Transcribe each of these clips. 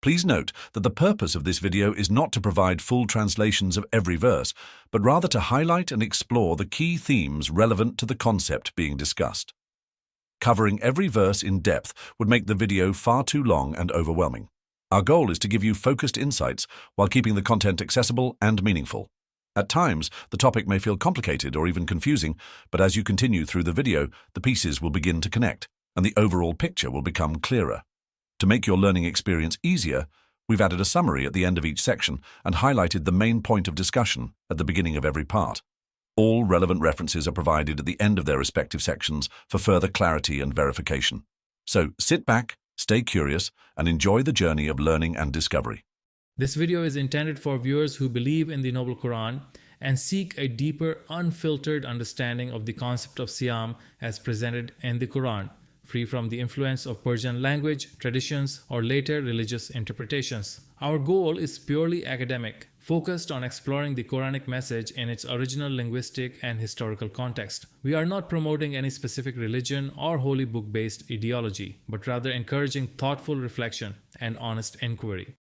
Please note that the purpose of this video is not to provide full translations of every verse, but rather to highlight and explore the key themes relevant to the concept being discussed. Covering every verse in depth would make the video far too long and overwhelming. Our goal is to give you focused insights while keeping the content accessible and meaningful. At times, the topic may feel complicated or even confusing, but as you continue through the video, the pieces will begin to connect, and the overall picture will become clearer. To make your learning experience easier, we've added a summary at the end of each section and highlighted the main point of discussion at the beginning of every part. All relevant references are provided at the end of their respective sections for further clarity and verification. So sit back, stay curious, and enjoy the journey of learning and discovery. This video is intended for viewers who believe in the Noble Quran and seek a deeper, unfiltered understanding of the concept of Siyam as presented in the Quran, free from the influence of Persian language, traditions, or later religious interpretations. Our goal is purely academic, focused on exploring the Quranic message in its original linguistic and historical context. We are not promoting any specific religion or holy book-based ideology, but rather encouraging thoughtful reflection and honest inquiry.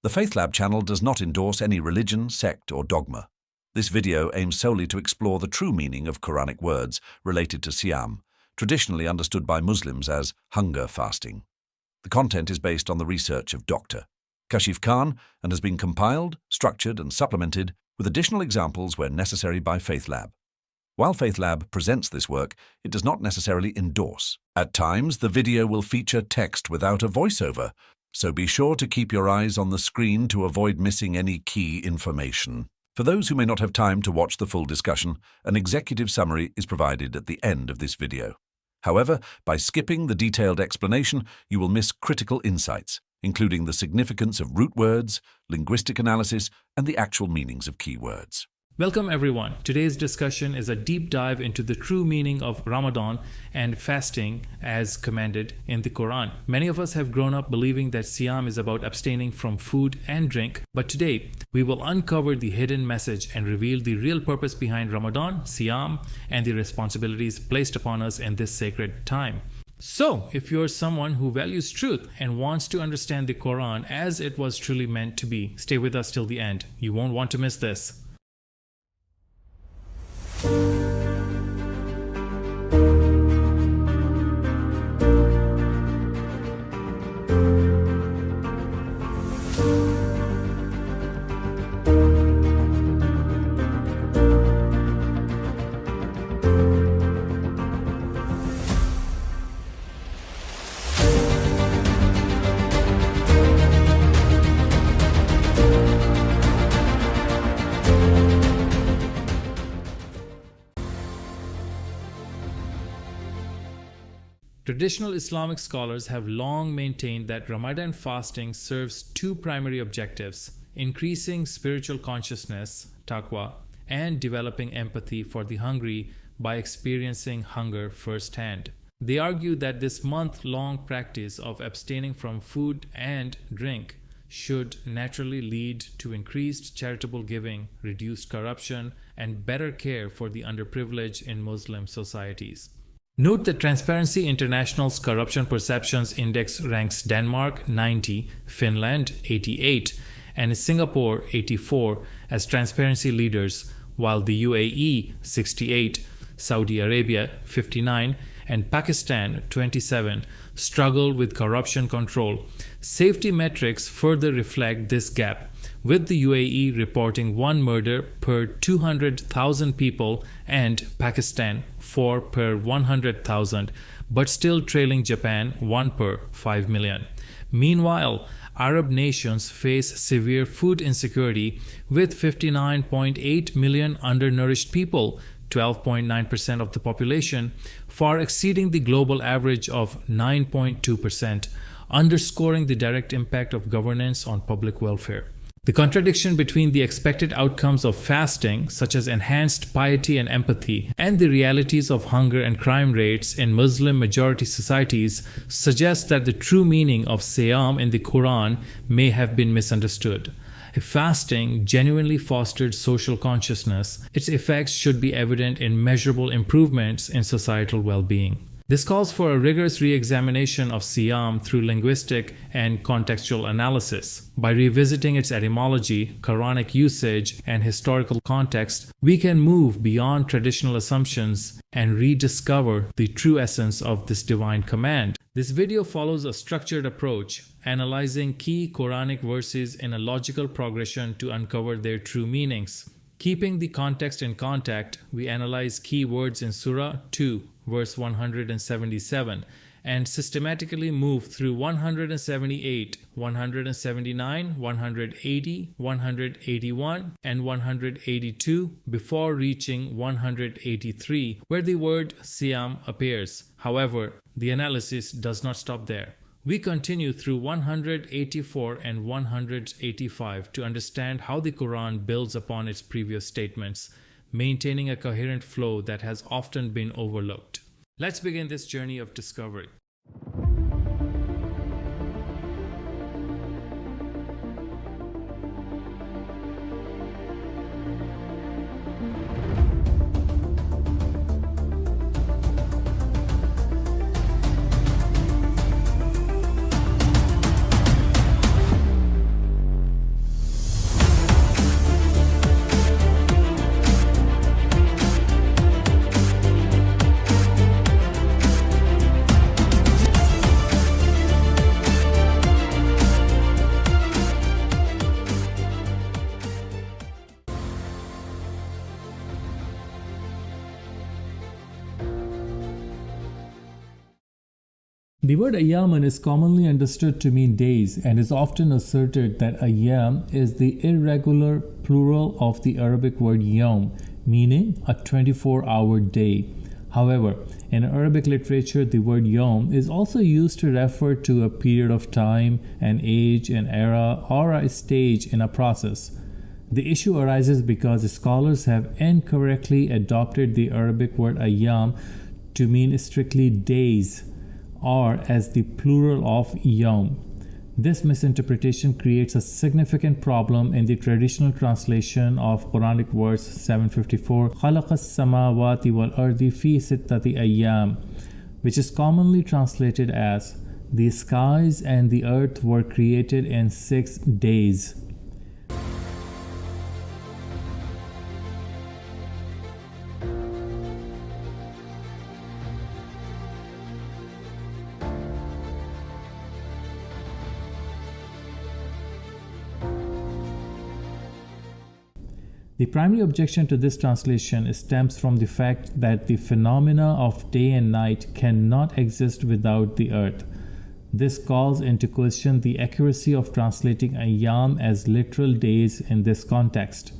The Faith Lab channel does not endorse any religion, sect, or dogma. This video aims solely to explore the true meaning of Quranic words related to Siyam, traditionally understood by Muslims as hunger fasting. The content is based on the research of Dr. Kashif Khan and has been compiled, structured, and supplemented with additional examples where necessary by Faith Lab. While Faith Lab presents this work, it does not necessarily endorse. At times, the video will feature text without a voiceover, so be sure to keep your eyes on the screen to avoid missing any key information. For those who may not have time to watch the full discussion, an executive summary is provided at the end of this video. However, by skipping the detailed explanation, you will miss critical insights, including the significance of root words, linguistic analysis, and the actual meanings of key words. Welcome everyone. Today's discussion is a deep dive into the true meaning of Ramadan and fasting as commanded in the Quran. Many of us have grown up believing that Siyam is about abstaining from food and drink, but today we will uncover the hidden message and reveal the real purpose behind Ramadan, Siyam, and the responsibilities placed upon us in this sacred time. So, if you're someone who values truth and wants to understand the Quran as it was truly meant to be, stay with us till the end. You won't want to miss this. Traditional Islamic scholars have long maintained that Ramadan fasting serves two primary objectives: increasing spiritual consciousness, taqwa, and developing empathy for the hungry by experiencing hunger firsthand. They argue that this month-long practice of abstaining from food and drink should naturally lead to increased charitable giving, reduced corruption, and better care for the underprivileged in Muslim societies. Note that Transparency International's Corruption Perceptions Index ranks Denmark 90, Finland 88, and Singapore 84 as transparency leaders, while the UAE 68, Saudi Arabia 59, and Pakistan 27 struggle with corruption control. Safety metrics further reflect this gap, with the UAE reporting 1 murder per 200,000 people and Pakistan 4 per 100,000, but still trailing Japan 1 per 5 million. Meanwhile, Arab nations face severe food insecurity with 59.8 million undernourished people, 12.9% of the population, far exceeding the global average of 9.2%, underscoring the direct impact of governance on public welfare. The contradiction between the expected outcomes of fasting, such as enhanced piety and empathy, and the realities of hunger and crime rates in Muslim-majority societies suggests that the true meaning of Siyam in the Quran may have been misunderstood. If fasting genuinely fostered social consciousness, its effects should be evident in measurable improvements in societal well-being. This calls for a rigorous re-examination of Siyam through linguistic and contextual analysis. By revisiting its etymology, Quranic usage, and historical context, we can move beyond traditional assumptions and rediscover the true essence of this divine command. This video follows a structured approach, analyzing key Quranic verses in a logical progression to uncover their true meanings. Keeping the context in contact, we analyze key words in Surah 2, verse 177, and systematically move through 178, 179, 180, 181, and 182 before reaching 183, where the word Siyam appears. However, the analysis does not stop there. We continue through 184 and 185 to understand how the Quran builds upon its previous statements, maintaining a coherent flow that has often been overlooked. Let's begin this journey of discovery. The word ayaman is commonly understood to mean days and is often asserted that ayam is the irregular plural of the Arabic word yawm, meaning a 24-hour day. However, in Arabic literature, the word yawm is also used to refer to a period of time, an age, an era, or a stage in a process. The issue arises because scholars have incorrectly adopted the Arabic word ayam to mean strictly days, or as the plural of yawm. This misinterpretation creates a significant problem in the traditional translation of Quranic verse 754, خَلَقَ السَّمَاوَاتِ وَالْأَرْضِ فِي سِتَّةِ أَيَّامٍ, which is commonly translated as, the skies and the earth were created in 6 days. The primary objection to this translation stems from the fact that the phenomena of day and night cannot exist without the earth. This calls into question the accuracy of translating ayam as literal days in this context.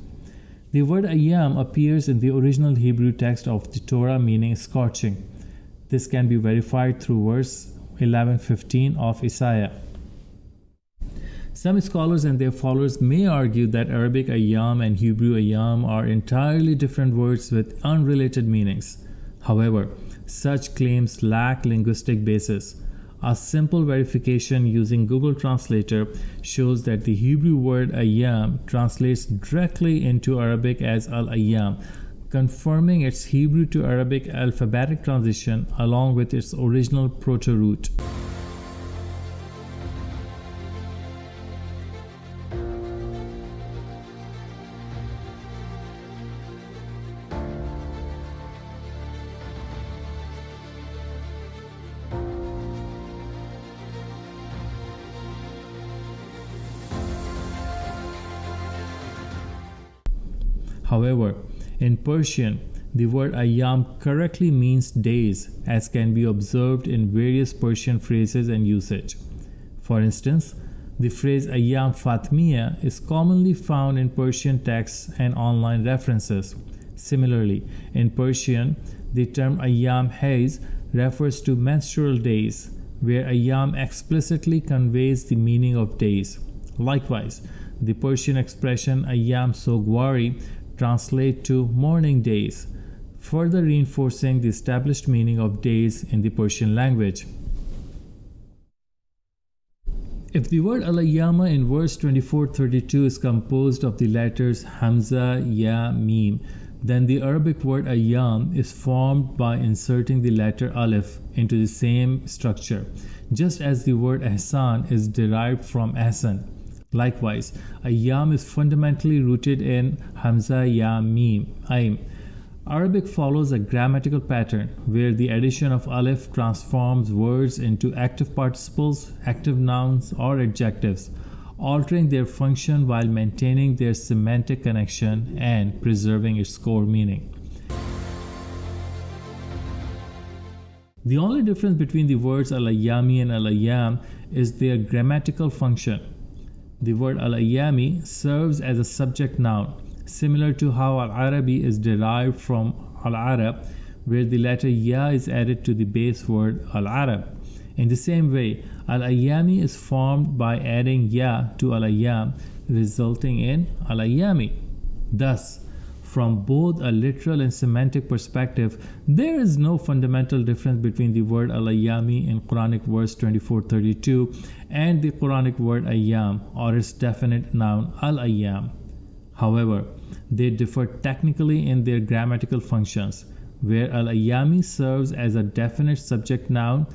The word ayam appears in the original Hebrew text of the Torah meaning scorching. This can be verified through verse 11:15 of Isaiah. Some scholars and their followers may argue that Arabic ayam and Hebrew ayam are entirely different words with unrelated meanings. However, such claims lack linguistic basis. A simple verification using Google Translator shows that the Hebrew word ayam translates directly into Arabic as al-ayyam, confirming its Hebrew to Arabic alphabetic transition along with its original proto-root. However, in Persian, the word ayam correctly means days, as can be observed in various Persian phrases and usage. For instance, the phrase ayam fatmiya is commonly found in Persian texts and online references. Similarly, in Persian, the term ayam hayz refers to menstrual days, where ayam explicitly conveys the meaning of days. Likewise, the Persian expression ayam sogwari translates to mourning days, further reinforcing the established meaning of days in the Persian language. If the word al-ayyama in verse 24-32 is composed of the letters hamza, ya, mim, then the Arabic word ayyam is formed by inserting the letter alif into the same structure, just as the word ihsan is derived from ahsan. Likewise, ayyam is fundamentally rooted in hamza, ya, mim, aim. Arabic follows a grammatical pattern where the addition of alif transforms words into active participles, active nouns, or adjectives, altering their function while maintaining their semantic connection and preserving its core meaning. The only difference between the words al-ayami and al-ayyam is their grammatical function. The word al-ayami serves as a subject noun, similar to how al-Arabi is derived from al-Arab, where the letter ya is added to the base word al-Arab. In the same way, al-ayami is formed by adding ya to al-ayyam, resulting in al-ayami. Thus, from both a literal and semantic perspective, there is no fundamental difference between the word al-ayami in Quranic verse 24-32 and the Quranic word ayyam or its definite noun al-ayyam. However, they differ technically in their grammatical functions, where al-ayami serves as a definite subject noun,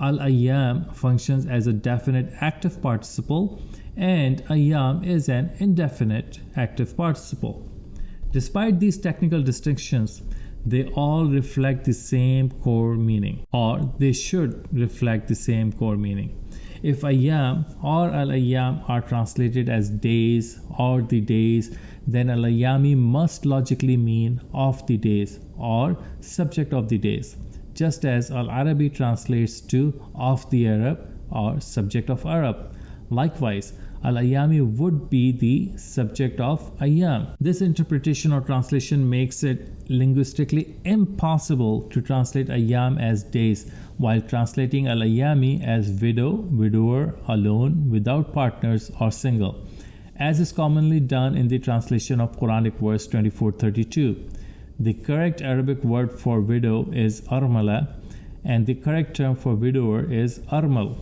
al-ayyam functions as a definite active participle, and ayyam is an indefinite active participle. Despite these technical distinctions, they all reflect the same core meaning, or they should reflect the same core meaning. If ayyam or al-ayyam are translated as days or the days, then al-ayyami must logically mean of the days or subject of the days, just as al-Arabi translates to of the Arab or subject of Arab. Likewise, al-ayami would be the subject of ayyam. This interpretation or translation makes it linguistically impossible to translate ayyam as days, while translating al-ayami as widow, widower, alone, without partners, or single, as is commonly done in the translation of Quranic verse 24-32. The correct Arabic word for widow is armala, and the correct term for widower is armal.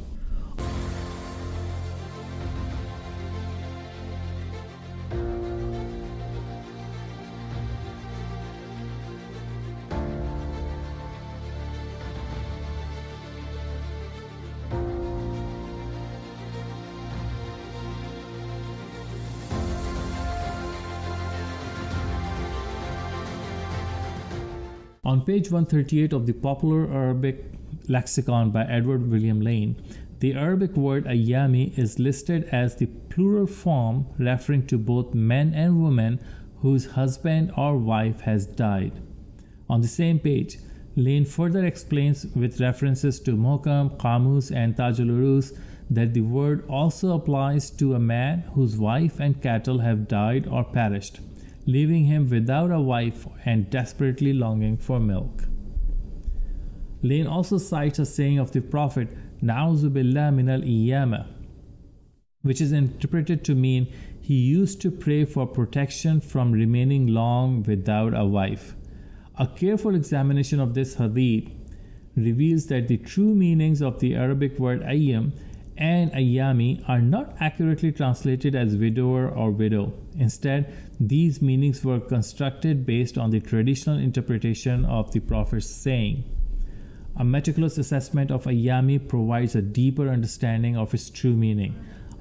On page 138 of the popular Arabic lexicon by Edward William Lane, the Arabic word ayami is listed as the plural form referring to both men and women whose husband or wife has died. On the same page, Lane further explains with references to Muhkam, Qamus, and Tajul Urus that the word also applies to a man whose wife and cattle have died or perished, leaving him without a wife and desperately longing for milk. Lane also cites a saying of the Prophet, Na'uzu billah min al-iyama, which is interpreted to mean he used to pray for protection from remaining long without a wife. A careful examination of this hadith reveals that the true meanings of the Arabic word ayyam and ayami are not accurately translated as widower or widow. Instead, these meanings were constructed based on the traditional interpretation of the Prophet's saying. A meticulous assessment of ayami provides a deeper understanding of its true meaning,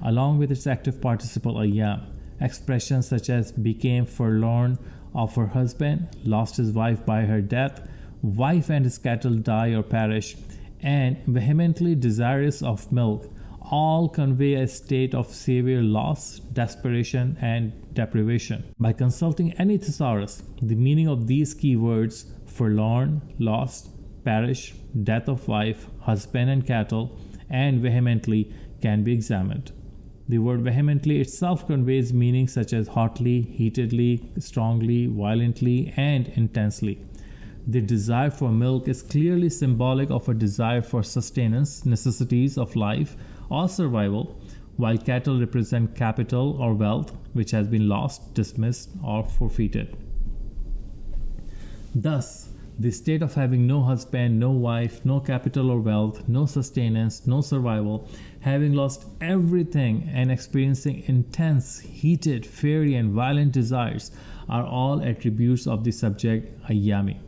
along with its active participle ayyam. Expressions such as became forlorn of her husband, lost his wife by her death, wife and his cattle die or perish, and vehemently desirous of milk all convey a state of severe loss, desperation, and deprivation. By consulting any thesaurus, the meaning of these key words forlorn, lost, perish, death of wife, husband and cattle, and vehemently can be examined. The word vehemently itself conveys meanings such as hotly, heatedly, strongly, violently, and intensely. The desire for milk is clearly symbolic of a desire for sustenance, necessities of life, or survival, while cattle represent capital or wealth which has been lost, dismissed, or forfeited. Thus, the state of having no husband, no wife, no capital or wealth, no sustenance, no survival, having lost everything and experiencing intense, heated, fiery, and violent desires are all attributes of the subject ayami.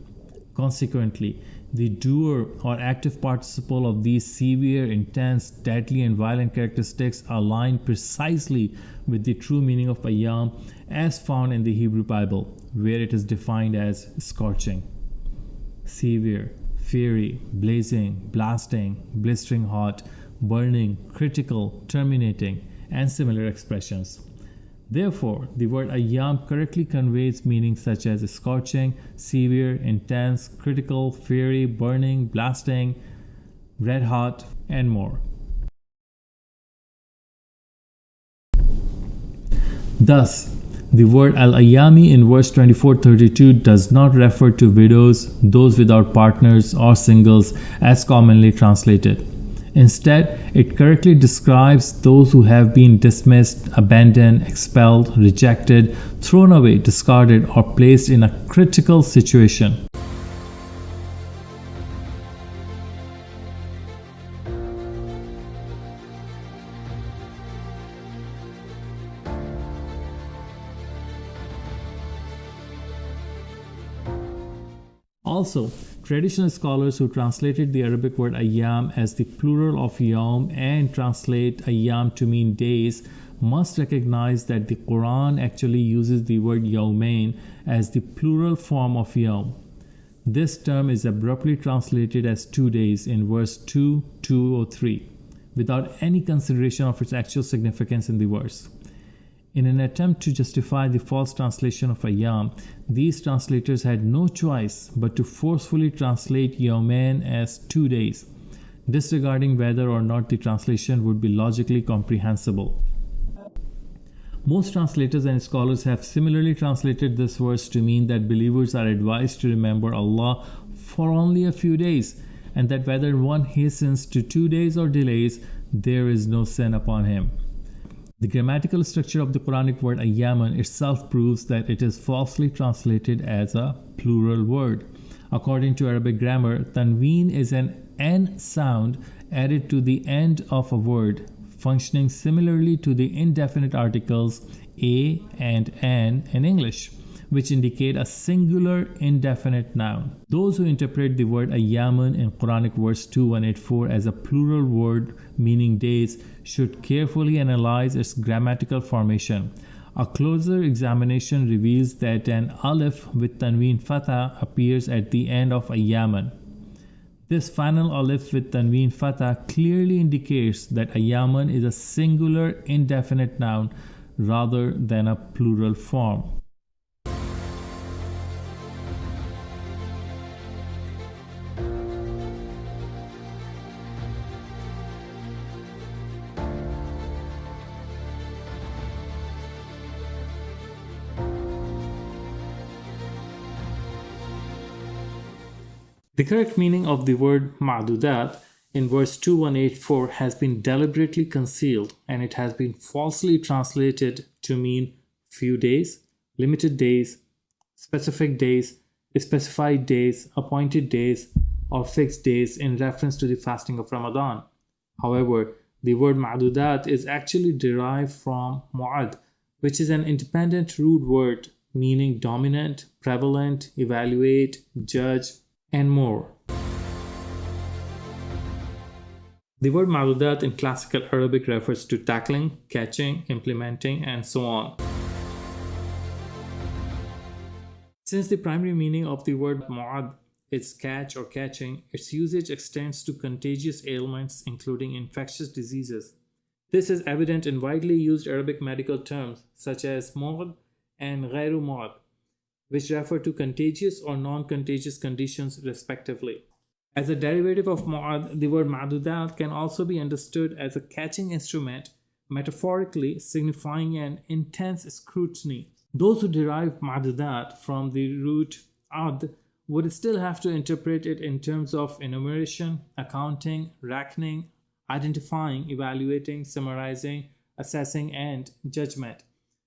Consequently, the doer or active participle of these severe, intense, deadly, and violent characteristics align precisely with the true meaning of ayam as found in the Hebrew Bible, where it is defined as scorching, severe, fiery, blazing, blasting, blistering hot, burning, critical, terminating, and similar expressions. Therefore, the word ayam correctly conveys meanings such as scorching, severe, intense, critical, fiery, burning, blasting, red hot, and more. Thus, the word al-ayami in verse 24-32 does not refer to widows, those without partners, or singles as commonly translated. Instead, it correctly describes those who have been dismissed, abandoned, expelled, rejected, thrown away, discarded, or placed in a critical situation. Also, traditional scholars who translated the Arabic word ayam as the plural of yawm and translate ayam to mean days must recognize that the Quran actually uses the word yawmain as the plural form of yawm. This term is abruptly translated as 2 days in verse 2:203 without any consideration of its actual significance in the verse. In an attempt to justify the false translation of ayam, these translators had no choice but to forcefully translate yawmain as 2 days, disregarding whether or not the translation would be logically comprehensible. Most translators and scholars have similarly translated this verse to mean that believers are advised to remember Allah for only a few days, and that whether one hastens to 2 days or delays, there is no sin upon him. The grammatical structure of the Quranic word ayaman itself proves that it is falsely translated as a plural word. According to Arabic grammar, tanween is an n sound added to the end of a word, functioning similarly to the indefinite articles a and an in English, which indicate a singular indefinite noun. Those who interpret the word ayaman in Quranic verse 2184 as a plural word meaning days should carefully analyze its grammatical formation. A closer examination reveals that an alif with tanween fatha appears at the end of ayaman. This final alif with tanween fatha clearly indicates that ayaman is a singular indefinite noun rather than a plural form. The correct meaning of the word maduat in verse 2184 has been deliberately concealed, and it has been falsely translated to mean few days, limited days, specific days, specified days, appointed days, or fixed days in reference to the fasting of Ramadan. However, the word maduat is actually derived from mu'ad, which is an independent root word meaning dominant, prevalent, evaluate, judge, and more. The word maduat in classical Arabic refers to tackling, catching, implementing, and so on. Since the primary meaning of the word mu'ad is catch or catching, its usage extends to contagious ailments including infectious diseases, This is evident in widely used Arabic medical terms such as mu'd and ghairu mu'd, which refer to contagious or non-contagious conditions respectively. As a derivative of mu'ad, the word madudat can also be understood as a catching instrument, metaphorically signifying an intense scrutiny. Those who derive madudat from the root ad would still have to interpret it in terms of enumeration, accounting, reckoning, identifying, evaluating, summarizing, assessing, and judgment.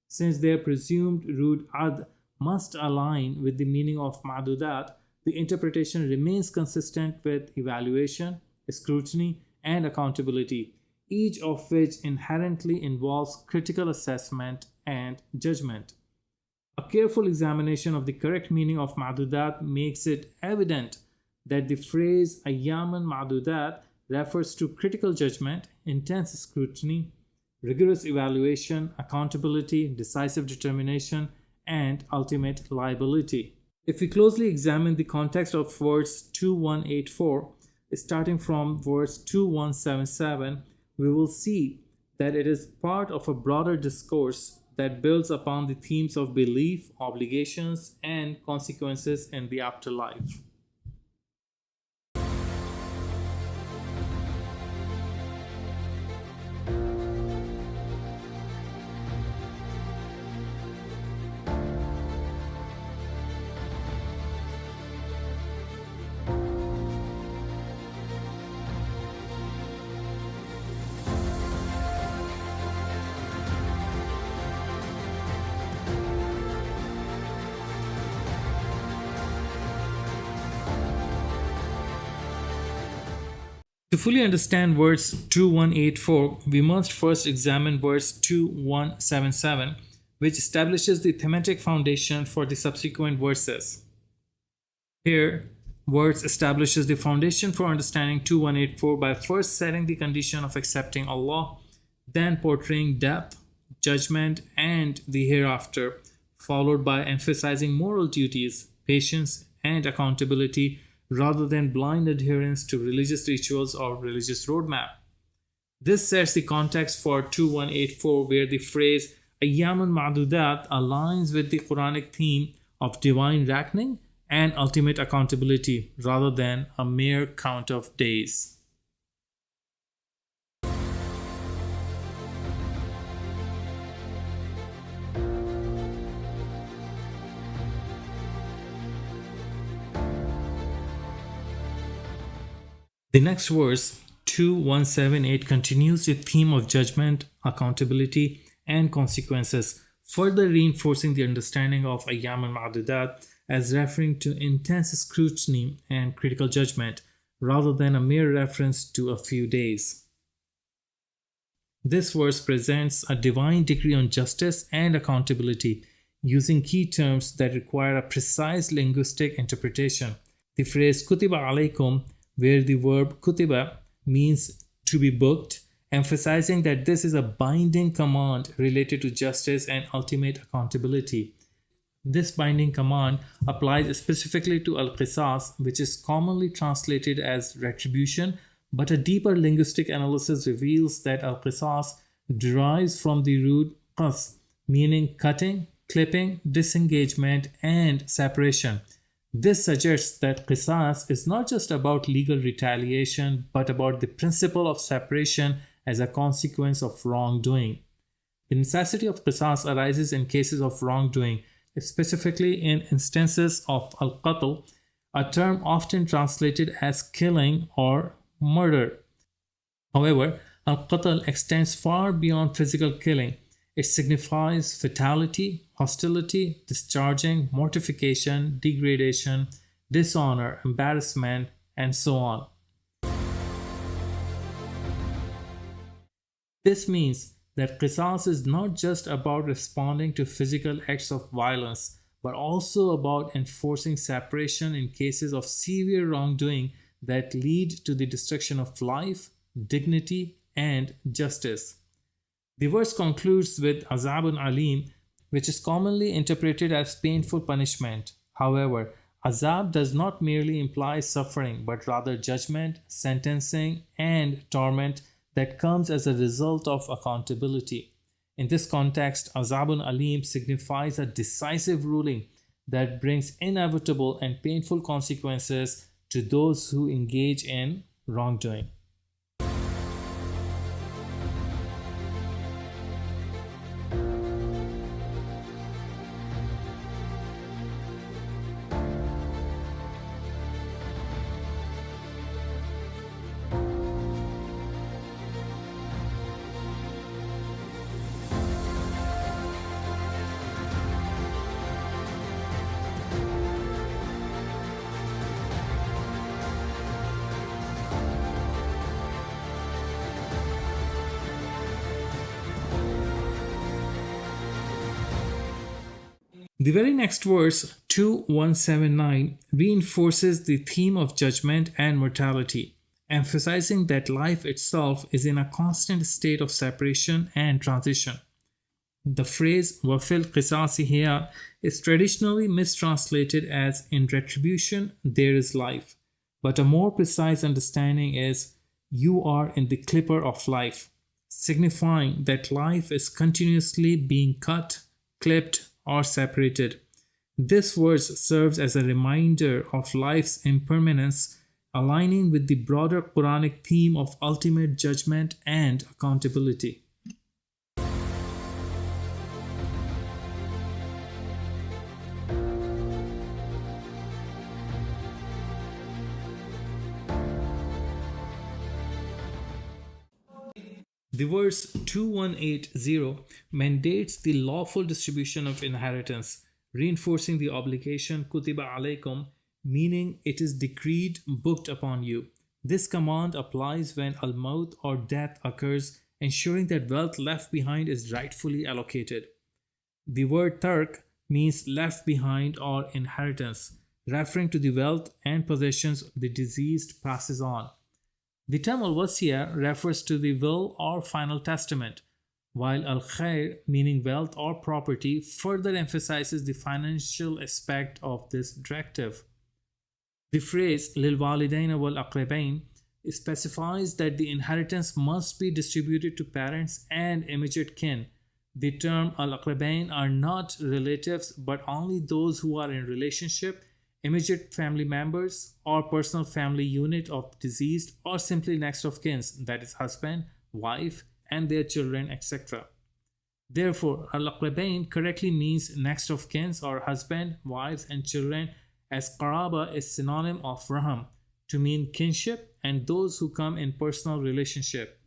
Since their presumed root ad must align with the meaning of madudat, the interpretation remains consistent with evaluation, scrutiny, and accountability, each of which inherently involves critical assessment and judgment. A careful examination of the correct meaning of madudat makes it evident that the phrase ayaman madudat refers to critical judgment, intense scrutiny, rigorous evaluation, accountability, decisive determination, and ultimate liability. If we closely examine the context of verse 2184, starting from verse 2177, we will see that it is part of a broader discourse that builds upon the themes of belief, obligations, and consequences in the afterlife. To fully understand verse 2184, we must first examine verse 2177, which establishes the thematic foundation for the subsequent verses. Here, verse establishes the foundation for understanding 2184 by first setting the condition of accepting Allah, then portraying death, judgment, and the hereafter, followed by emphasizing moral duties, patience, and accountability, rather than blind adherence to religious rituals or religious roadmap. This sets the context for 2184, where the phrase ayaman madudat aligns with the Quranic theme of divine reckoning and ultimate accountability, rather than a mere count of days. The next verse, 2178, continues the theme of judgment, accountability, and consequences, further reinforcing the understanding of ayaman madudat as referring to intense scrutiny and critical judgment, rather than a mere reference to a few days. This verse presents a divine decree on justice and accountability, using key terms that require a precise linguistic interpretation. The phrase kutiba alaykum, where the verb kutiba means to be booked, emphasizing that this is a binding command related to justice and ultimate accountability. This binding command applies specifically to al-qisas, which is commonly translated as retribution, but a deeper linguistic analysis reveals that al-qisas derives from the root qas, meaning cutting, clipping, disengagement, and separation. This suggests that qisas is not just about legal retaliation, but about the principle of separation as a consequence of wrongdoing. The necessity of qisas arises in cases of wrongdoing, specifically in instances of al-qatl, a term often translated as killing or murder. However, al-qatl extends far beyond physical killing. It signifies fatality, hostility, discharging, mortification, degradation, dishonor, embarrassment, and so on. This means that qisas is not just about responding to physical acts of violence, but also about enforcing separation in cases of severe wrongdoing that lead to the destruction of life, dignity, and justice. The verse concludes with azabun alim, which is commonly interpreted as painful punishment. However, azab does not merely imply suffering, but rather judgment, sentencing, and torment that comes as a result of accountability. In this context, azabun alim signifies a decisive ruling that brings inevitable and painful consequences to those who engage in wrongdoing. The very next verse, 2179, reinforces the theme of judgment and mortality, emphasizing that life itself is in a constant state of separation and transition. The phrase وَفِي الْقِصَاصِ هِيَ is traditionally mistranslated as in retribution there is life, but a more precise understanding is you are in the clipper of life, signifying that life is continuously being cut, clipped, or separated. This verse serves as a reminder of life's impermanence, aligning with the broader Quranic theme of ultimate judgment and accountability. The verse 2180 mandates the lawful distribution of inheritance, reinforcing the obligation kutiba alaykum, meaning it is decreed, booked upon you. This command applies when al-maut or death occurs, ensuring that wealth left behind is rightfully allocated. The word tark means left behind or inheritance, referring to the wealth and possessions the deceased passes on. The term al-wasiya refers to the will or final testament, while al-khair, meaning wealth or property, further emphasizes the financial aspect of this directive. The phrase lil-walidayn wal-aqrabayn specifies that the inheritance must be distributed to parents and immediate kin. The term al-aqrabayn are not relatives but only those who are in relationship, immediate family members, or personal family unit of deceased, or simply next of kin, that is husband, wife, and their children, etc. Therefore, al-aqrabayn correctly means next of kin or husband, wives, and children, as qaraba is synonym of raham, to mean kinship and those who come in personal relationship.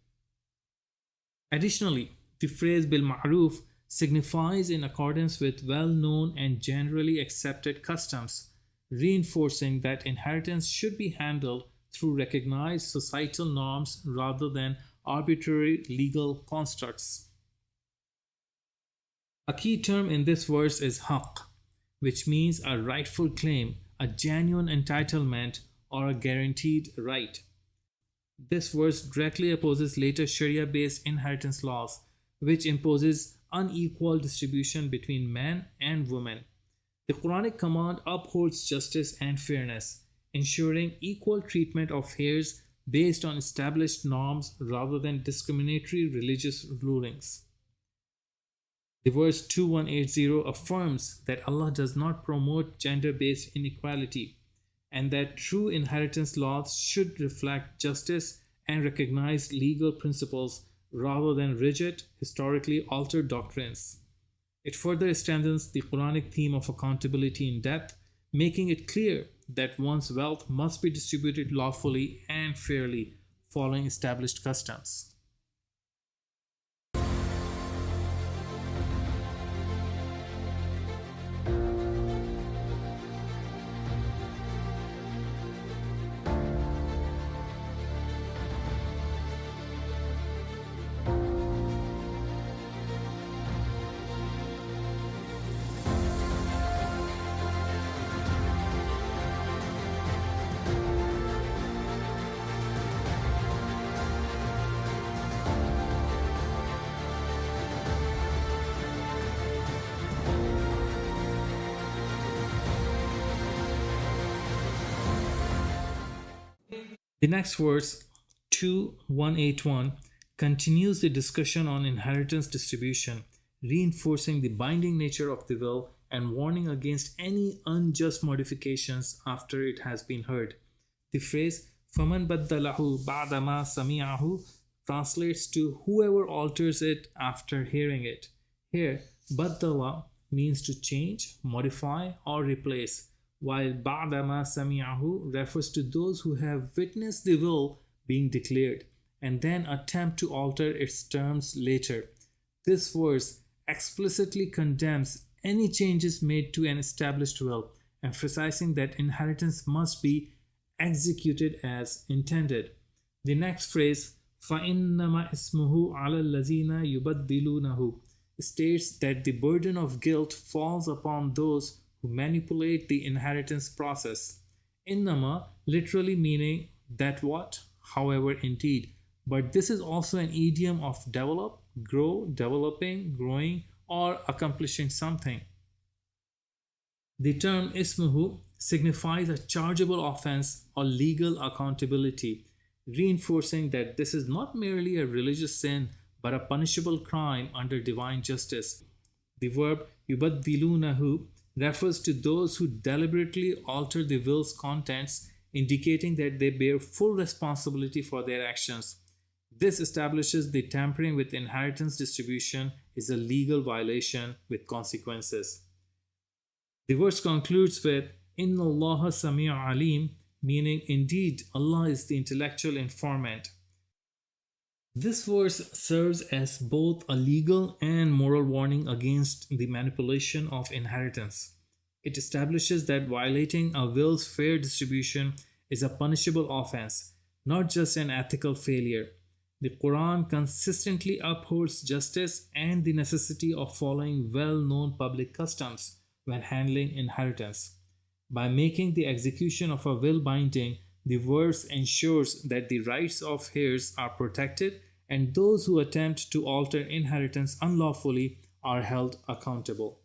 Additionally, the phrase bil ma'ruf signifies in accordance with well-known and generally accepted customs, reinforcing that inheritance should be handled through recognized societal norms rather than arbitrary legal constructs. A key term in this verse is haqq, which means a rightful claim, a genuine entitlement, or a guaranteed right. This verse directly opposes later Sharia-based inheritance laws, which imposes unequal distribution between men and women. The Quranic command upholds justice and fairness, ensuring equal treatment of heirs based on established norms rather than discriminatory religious rulings. The verse 2180 affirms that Allah does not promote gender-based inequality and that true inheritance laws should reflect justice and recognize legal principles rather than rigid, historically altered doctrines. It further strengthens the Quranic theme of accountability in death, making it clear that one's wealth must be distributed lawfully and fairly, following established customs. The next verse, 2181, continues the discussion on inheritance distribution, reinforcing the binding nature of the will and warning against any unjust modifications after it has been heard. The phrase فَمَنْ بَدَّلَهُ بَعْدَمَا سَمِعَهُ translates to whoever alters it after hearing it. Here, baddala means to change, modify, or replace, while ba'dama sami'ahu refers to those who have witnessed the will being declared and then attempt to alter its terms later. This verse explicitly condemns any changes made to an established will, emphasizing that inheritance must be executed as intended. The next phrase, فَإِنَّمَا إِسْمُهُ عَلَى الَّذِينَ يُبَدِّلُونَهُ, states that the burden of guilt falls upon those who manipulate the inheritance process. Innama literally meaning that what, however, indeed, but this is also an idiom of develop, grow, developing, growing, or accomplishing something. The term ismuhu signifies a chargeable offense or legal accountability, reinforcing that this is not merely a religious sin but a punishable crime under divine justice. The verb yubaddilunahu refers to those who deliberately alter the will's contents, indicating that they bear full responsibility for their actions. This establishes the tampering with inheritance distribution is a legal violation with consequences. The verse concludes with Inna Allah Sami'u Alim, meaning indeed Allah is the intellectual informant. This verse serves as both a legal and moral warning against the manipulation of inheritance. It establishes that violating a will's fair distribution is a punishable offense, not just an ethical failure. The Quran consistently upholds justice and the necessity of following well-known public customs when handling inheritance. By making the execution of a will binding, the verse ensures that the rights of heirs are protected and those who attempt to alter inheritance unlawfully are held accountable.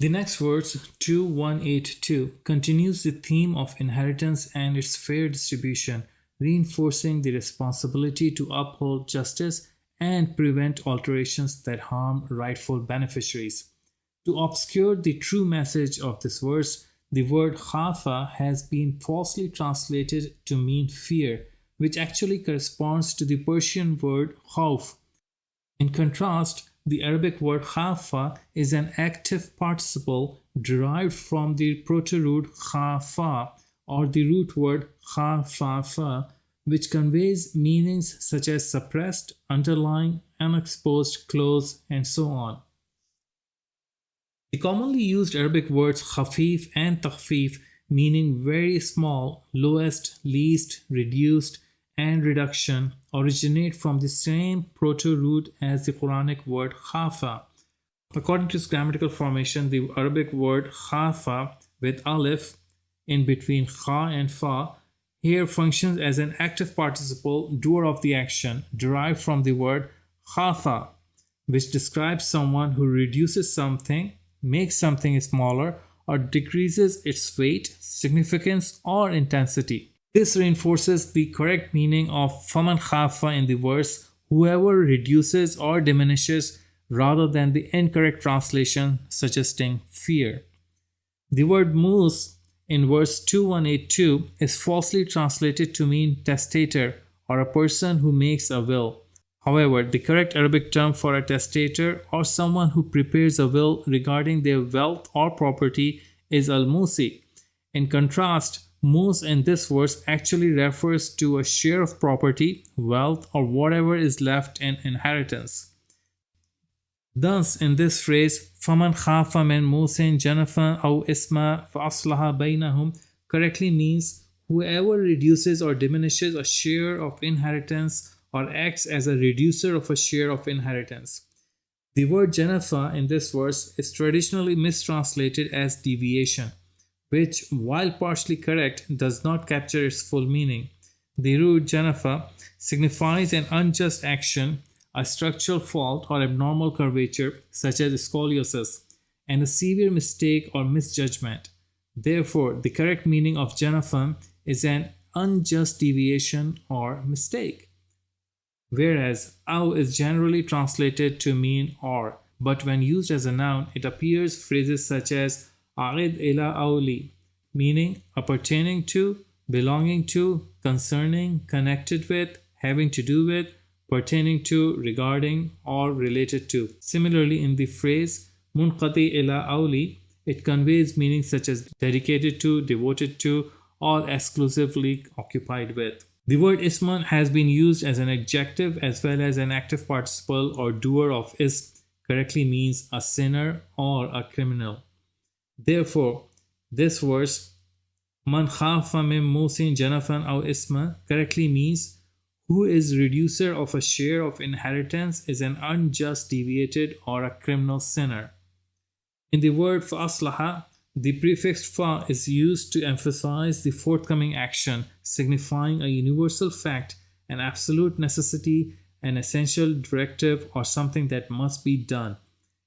The next verse, 2182, continues the theme of inheritance and its fair distribution, reinforcing the responsibility to uphold justice and prevent alterations that harm rightful beneficiaries. To obscure the true message of this verse, the word kafa has been falsely translated to mean fear, which actually corresponds to the Persian word khawf. In contrast, the Arabic word kafa is an active participle derived from the proto-root khafa or the root word khafafa, which conveys meanings such as suppressed, underlying, unexposed, close, and so on. The commonly used Arabic words khafif and takhfif, meaning very small, lowest, least, reduced, and reduction, originate from the same proto-root as the Quranic word khafa. According to its grammatical formation, the Arabic word khafa with alif in between kha and fa here functions as an active participle, doer of the action, derived from the word khafa, which describes someone who reduces something, makes something smaller, or decreases its weight, significance, or intensity. This reinforces the correct meaning of faman khafa in the verse, whoever reduces or diminishes, rather than the incorrect translation suggesting fear. The word mus in verse 2182 is falsely translated to mean testator or a person who makes a will. However, the correct Arabic term for a testator or someone who prepares a will regarding their wealth or property is al-musi. In contrast, mus in this verse actually refers to a share of property, wealth, or whatever is left in inheritance. Thus, in this phrase, فَمَنْ خَافَ مِنْ مُوسٍ جَنَفًا أَوْ إِسْمًا فَأَصْلَحَ بَيْنَهُمْ correctly means whoever reduces or diminishes a share of inheritance or acts as a reducer of a share of inheritance. The word janafa in this verse is traditionally mistranslated as deviation, which, while partially correct, does not capture its full meaning. The root janafa signifies an unjust action, a structural fault or abnormal curvature such as scoliosis, and a severe mistake or misjudgment. Therefore, the correct meaning of janafa is an unjust deviation or mistake. Whereas aw is generally translated to mean or, but when used as a noun, it appears phrases such as a'id ila awli, meaning appertaining to, belonging to, concerning, connected with, having to do with, pertaining to, regarding, or related to. Similarly, in the phrase munqati ila awli, it conveys meanings such as dedicated to, devoted to, or exclusively occupied with. The word isman has been used as an adjective as well as an active participle or doer of is correctly means a sinner or a criminal. Therefore, this verse man khafa min musin janafan aw isma correctly means who is reducer of a share of inheritance is an unjust deviated or a criminal sinner. In the word fa'aslaha, the prefix fa is used to emphasize the forthcoming action, signifying a universal fact, an absolute necessity, an essential directive, or something that must be done.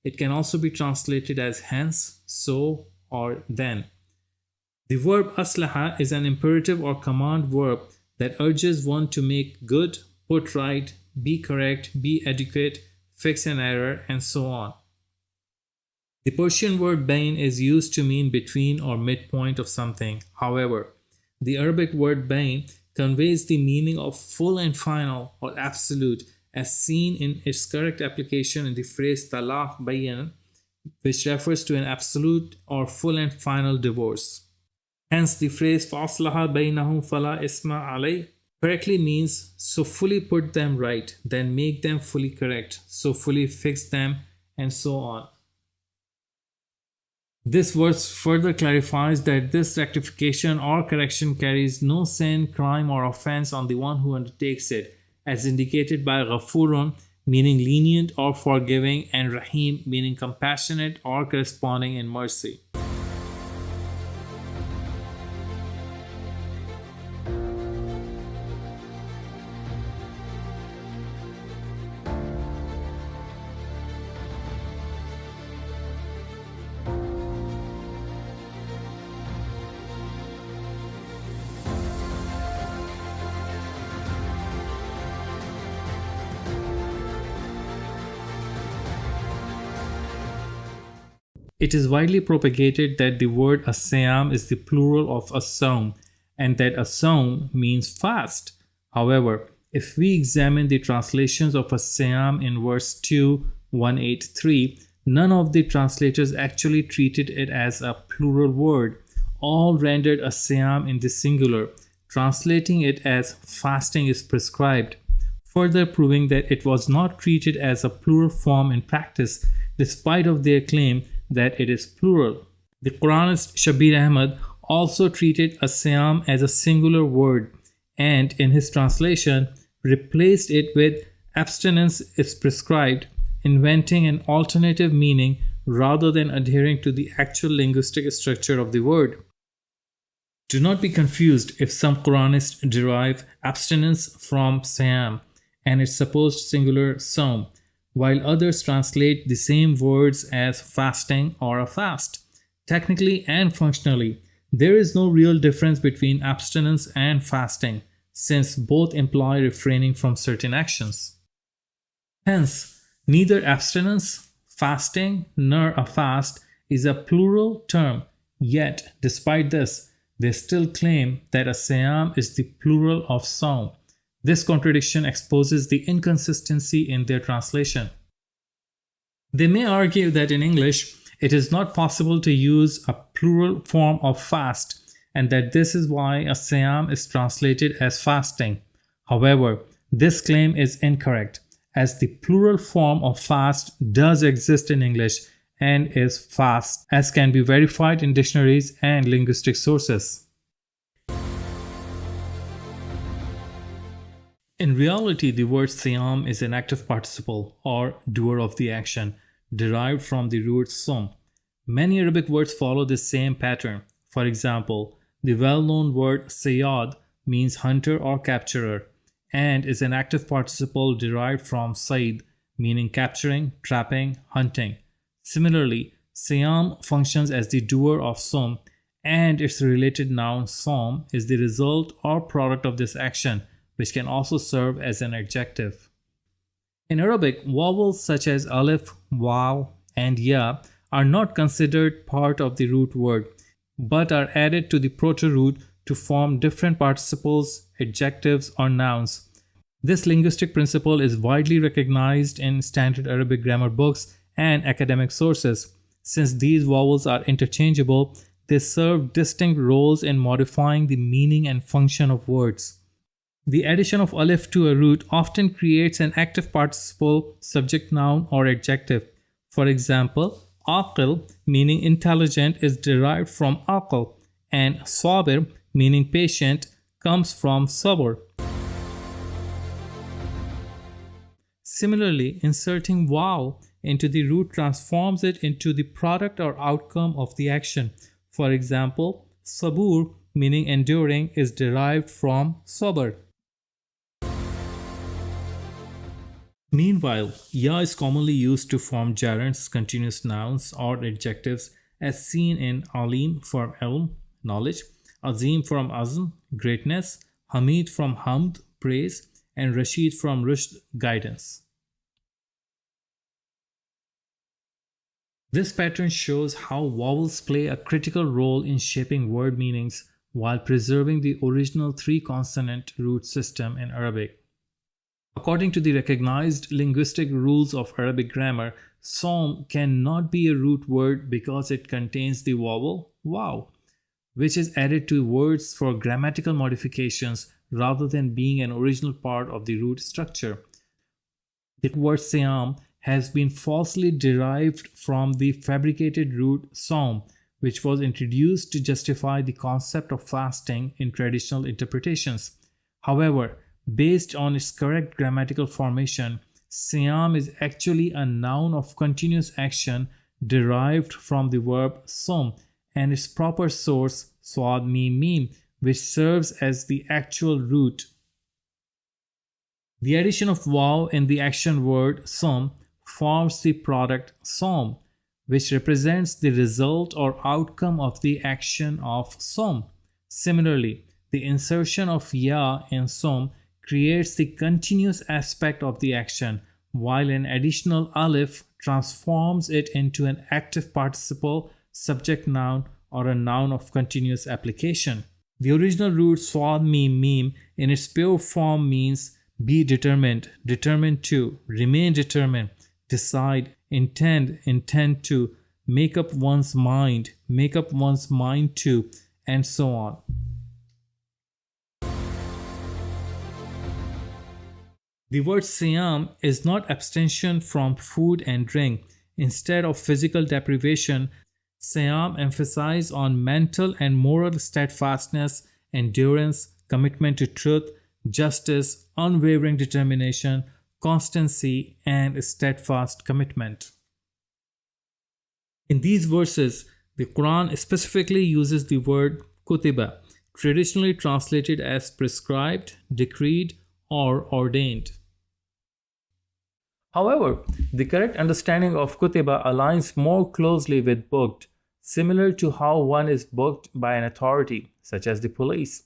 It can also be translated as hence, so, or then. The verb aslaha is an imperative or command verb that urges one to make good, put right, be correct, be adequate, fix an error, and so on. The Persian word bain is used to mean between or midpoint of something. However, the Arabic word bain conveys the meaning of full and final or absolute as seen in its correct application in the phrase talaq bayan, which refers to an absolute or full and final divorce. Hence, the phrase fa'aslaha baynahum fala isma alay correctly means so fully put them right, then make them fully correct, so fully fix them, and so on. This verse further clarifies that this rectification or correction carries no sin, crime, or offense on the one who undertakes it, as indicated by ghafurun, meaning lenient or forgiving, and rahim, meaning compassionate or corresponding in mercy. It is widely propagated that the word asayam is the plural of asawm and that asawm means fast. However, if we examine the translations of asayam in verse 2:183, none of the translators actually treated it as a plural word. All rendered asayam in the singular, translating it as fasting is prescribed, further proving that it was not treated as a plural form in practice despite of their claim that it is plural. The Quranist Shabir Ahmad also treated asayam as a singular word and in his translation replaced it with abstinence is prescribed, inventing an alternative meaning rather than adhering to the actual linguistic structure of the word. Do not be confused if some Quranists derive abstinence from Siyam and its supposed singular Sawm, while others translate the same words as fasting or a fast. Technically and functionally, there is no real difference between abstinence and fasting, since both imply refraining from certain actions. Hence, neither abstinence, fasting, nor a fast is a plural term, yet, despite this, they still claim that a Siyam is the plural of Sawm. This contradiction exposes the inconsistency in their translation. They may argue that in English, it is not possible to use a plural form of fast and that this is why a Siyam is translated as fasting. However, this claim is incorrect, as the plural form of fast does exist in English and is fast, as can be verified in dictionaries and linguistic sources. In reality, the word Siyam is an active participle or doer of the action, derived from the root sum. Many Arabic words follow this same pattern. For example, the well-known word Sayyad means hunter or capturer and is an active participle derived from Sayd, meaning capturing, trapping, hunting. Similarly, Siyam functions as the doer of Sum, and its related noun Som is the result or product of this action, which can also serve as an adjective. In Arabic, vowels such as alif, waw, and ya are not considered part of the root word, but are added to the proto-root to form different participles, adjectives, or nouns. This linguistic principle is widely recognized in standard Arabic grammar books and academic sources. Since these vowels are interchangeable, they serve distinct roles in modifying the meaning and function of words. The addition of alif to a root often creates an active participle, subject, noun, or adjective. For example, aqil, meaning intelligent, is derived from aql, and sabir, meaning patient, comes from sabr. Similarly, inserting waw into the root transforms it into the product or outcome of the action. For example, sabur, meaning enduring, is derived from sabr. Meanwhile, ya is commonly used to form gerunds, continuous nouns, or adjectives as seen in alim from ilm, knowledge, azim from azm, greatness, hamid from hamd, praise, and rashid from rushd, guidance. This pattern shows how vowels play a critical role in shaping word meanings while preserving the original three-consonant root system in Arabic. According to the recognized linguistic rules of Arabic grammar, som cannot be a root word because it contains the vowel waw, which is added to words for grammatical modifications rather than being an original part of the root structure. The word Siyam has been falsely derived from the fabricated root som, which was introduced to justify the concept of fasting in traditional interpretations. However, based on its correct grammatical formation, Siyam is actually a noun of continuous action derived from the verb sum and its proper source swad mim mim, which serves as the actual root. The addition of waw in the action word sum forms the product som, which represents the result or outcome of the action of sum. Similarly, the insertion of ya in sum creates the continuous aspect of the action, while an additional alif transforms it into an active participle, subject, noun, or a noun of continuous application. The original root swad mim mim in its pure form means be determined, determined to, remain determined, decide, intend, intend to, make up one's mind to, and so on. The word Siyam is not abstention from food and drink. Instead of physical deprivation, Siyam emphasizes on mental and moral steadfastness, endurance, commitment to truth, justice, unwavering determination, constancy, and steadfast commitment. In these verses, the Quran specifically uses the word kutiba, traditionally translated as prescribed, decreed, or ordained. However, the correct understanding of kutiba aligns more closely with booked, similar to how one is booked by an authority, such as the police.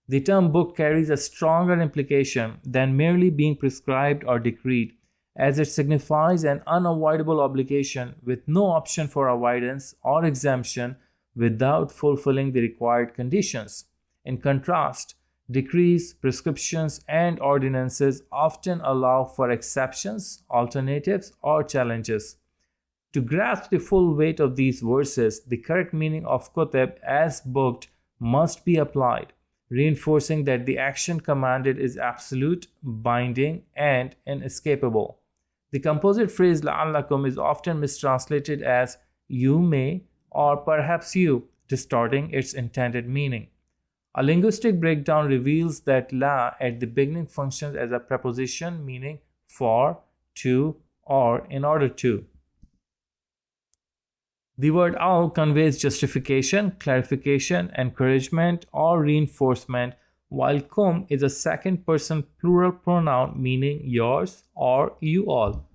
The term booked carries a stronger implication than merely being prescribed or decreed, as it signifies an unavoidable obligation with no option for avoidance or exemption without fulfilling the required conditions. In contrast, decrees, prescriptions, and ordinances often allow for exceptions, alternatives, or challenges. To grasp the full weight of these verses, the correct meaning of kutib as booked must be applied, reinforcing that the action commanded is absolute, binding, and inescapable. The composite phrase la'allakum is often mistranslated as you may or perhaps you, distorting its intended meaning. A linguistic breakdown reveals that la at the beginning functions as a preposition meaning for, to, or in order to. The word al conveys justification, clarification, encouragement, or reinforcement, while kum is a second person plural pronoun meaning yours or you all.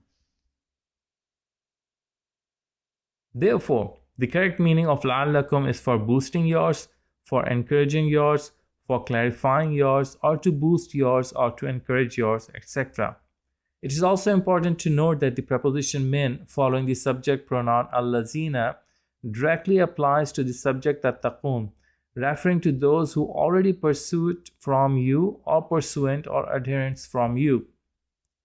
Therefore, the correct meaning of la'allakum is for boosting yours, for encouraging yours, for clarifying yours, or to boost yours, or to encourage yours, etc. It is also important to note that the preposition min following the subject pronoun allazina directly applies to the subject tattaqun, referring to those who already pursued from you or pursuant or adherents from you.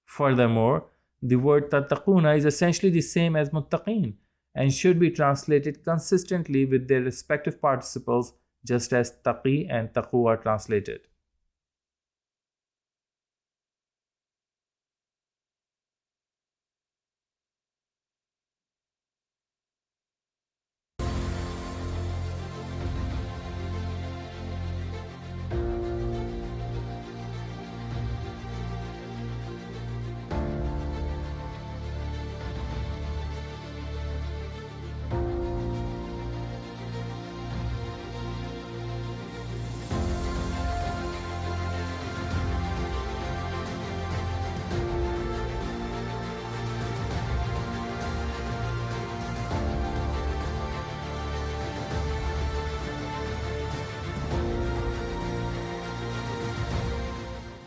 Furthermore, the word tattaquna is essentially the same as muttaqin and should be translated consistently with their respective participles, just as taqi and taqu are translated.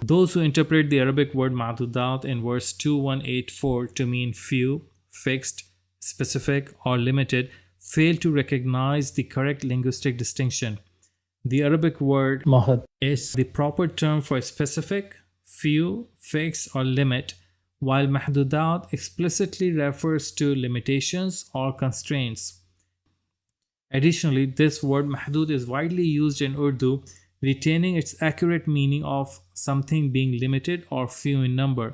Those who interpret the Arabic word maduat in verse 2184 to mean few, fixed, specific, or limited fail to recognize the correct linguistic distinction. The Arabic word mahad is the proper term for specific, few, fixed, or limit, while mahdudat explicitly refers to limitations or constraints. Additionally, this word mahdud is widely used in Urdu, retaining its accurate meaning of something being limited or few in number.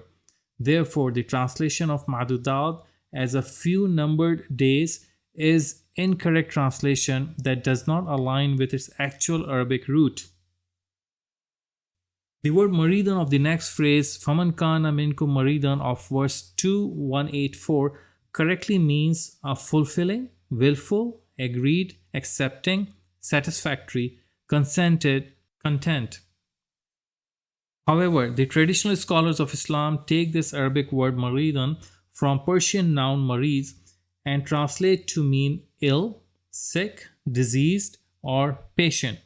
Therefore, the translation of madudat as a few numbered days is incorrect translation that does not align with its actual Arabic root. The word maridan of the next phrase, faman kana minkum maridan of verse 2184 correctly means a fulfilling, willful, agreed, accepting, satisfactory, consented, content. However, the traditional scholars of Islam take this Arabic word maridan from Persian noun mariz and translate to mean ill, sick, diseased, or patient.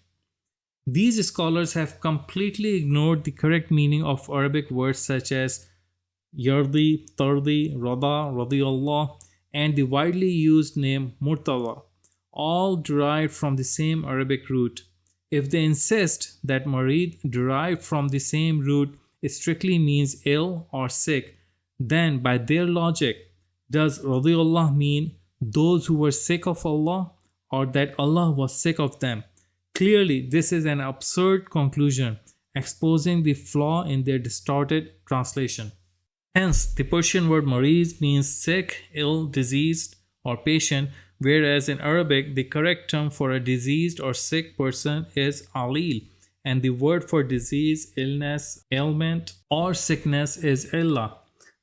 These scholars have completely ignored the correct meaning of Arabic words such as yardi, tardi, rada, radiyallah, and the widely used name murtada, all derived from the same Arabic root. If they insist that marid derived from the same root strictly means ill or sick, then by their logic, does radiyallah mean those who were sick of Allah or that Allah was sick of them? Clearly, this is an absurd conclusion, exposing the flaw in their distorted translation. Hence, the Persian word mariz means sick, ill, diseased, or patient, whereas in Arabic, the correct term for a diseased or sick person is alil, and the word for disease, illness, ailment, or sickness is illa.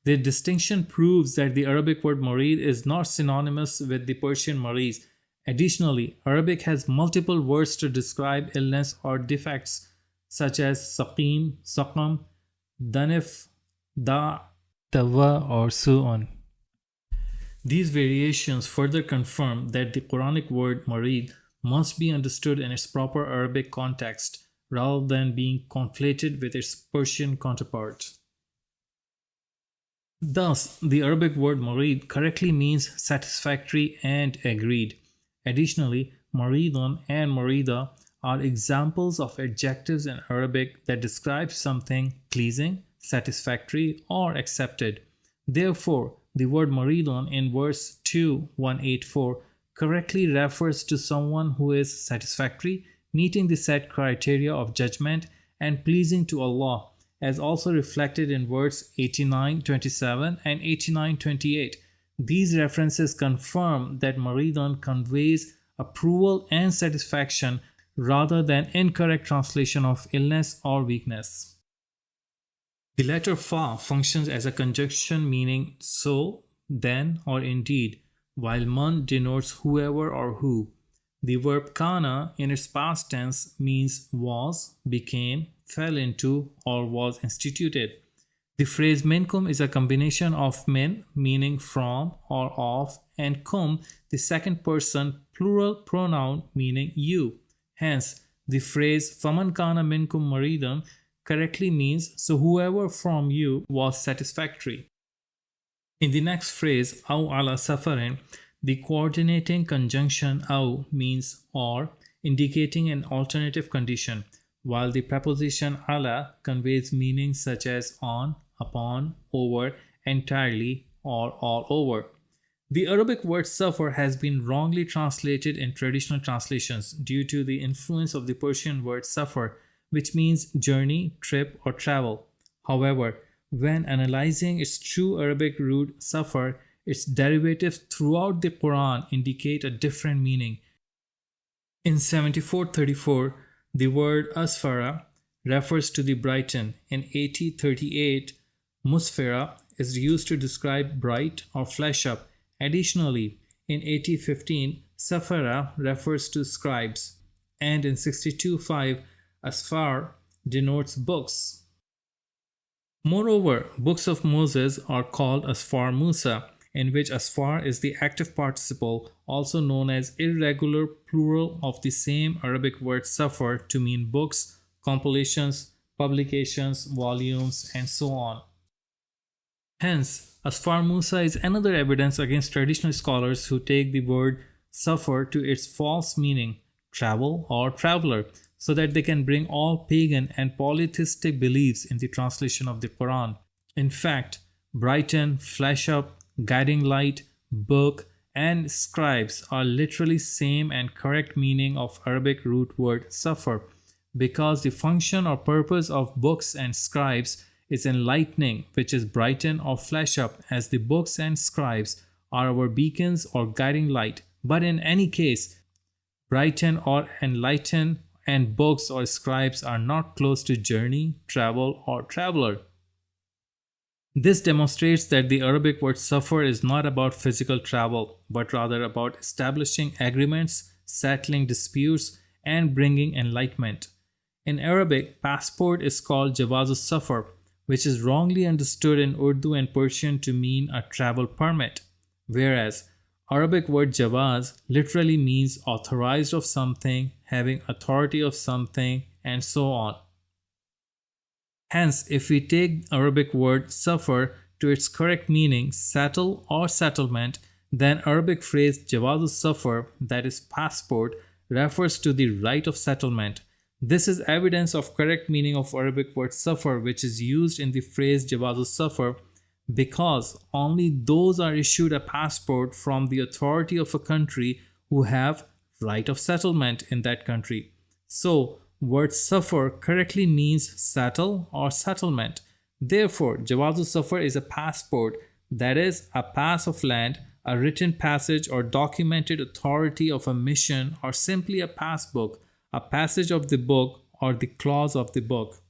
The distinction proves that the Arabic word marid is not synonymous with the Persian mariz. Additionally, Arabic has multiple words to describe illness or defects such as saqim, saqam, danif, da, tawa, or su'un. These variations further confirm that the Quranic word marid must be understood in its proper Arabic context rather than being conflated with its Persian counterpart. Thus, the Arabic word marid correctly means satisfactory and agreed. Additionally, maridan and marida are examples of adjectives in Arabic that describe something pleasing, satisfactory, or accepted. Therefore, the word maridan in verse 2184 correctly refers to someone who is satisfactory, meeting the set criteria of judgment, and pleasing to Allah, as also reflected in verse 89:27 and 89:28. These references confirm that maridan conveys approval and satisfaction rather than incorrect translation of illness or weakness. The letter fa functions as a conjunction meaning so, then, or indeed, while man denotes whoever or who. The verb kana in its past tense means was, became, fell into, or was instituted. The phrase minkum is a combination of min, meaning from or of, and kum, the second person plural pronoun meaning you. Hence, the phrase faman kana minkum maridam correctly means so whoever from you was satisfactory. In the next phrase, aw ala safarin, the coordinating conjunction aw means or, indicating an alternative condition, while the preposition ala conveys meanings such as on, upon, over, entirely, or all over. The Arabic word safar has been wrongly translated in traditional translations due to the influence of the Persian word safar, which means journey, trip, or travel. However, when analyzing its true Arabic root safar, its derivatives throughout the Quran indicate a different meaning. In 7434, the word asfara refers to the brighten. In 8038, musfira is used to describe bright or flash up. Additionally, in 8015, safara refers to scribes, and in 62.5, asfar denotes books. Moreover, books of Moses are called asfar Musa, in which asfar is the active participle, also known as irregular plural of the same Arabic word safar to mean books, compilations, publications, volumes, and so on. Hence, asfar Musa is another evidence against traditional scholars who take the word safar to its false meaning, travel or traveler, so that they can bring all pagan and polytheistic beliefs in the translation of the Quran. In fact, brighten, flash up, guiding light, book, and scribes are literally same and correct meaning of Arabic root word safar, because the function or purpose of books and scribes is enlightening, which is brighten or flash up, as the books and scribes are our beacons or guiding light. But in any case, brighten or enlighten and books or scribes are not close to journey, travel, or traveler. This demonstrates that the Arabic word safar is not about physical travel, but rather about establishing agreements, settling disputes, and bringing enlightenment. In Arabic, passport is called jawazus safar, which is wrongly understood in Urdu and Persian to mean a travel permit, whereas Arabic word jawaz literally means authorized of something, having authority of something, and so on. Hence, if we take Arabic word safar to its correct meaning, settle or settlement, then Arabic phrase jawazus safar, that is passport, refers to the right of settlement. This is evidence of correct meaning of Arabic word safar, which is used in the phrase jawazus safar, because only those are issued a passport from the authority of a country who have right of settlement in that country. So, word safar correctly means settle or settlement. Therefore, jawazus safar is a passport, that is, a pass of land, a written passage or documented authority of a mission, or simply a passbook, a passage of the book, or the clause of the book.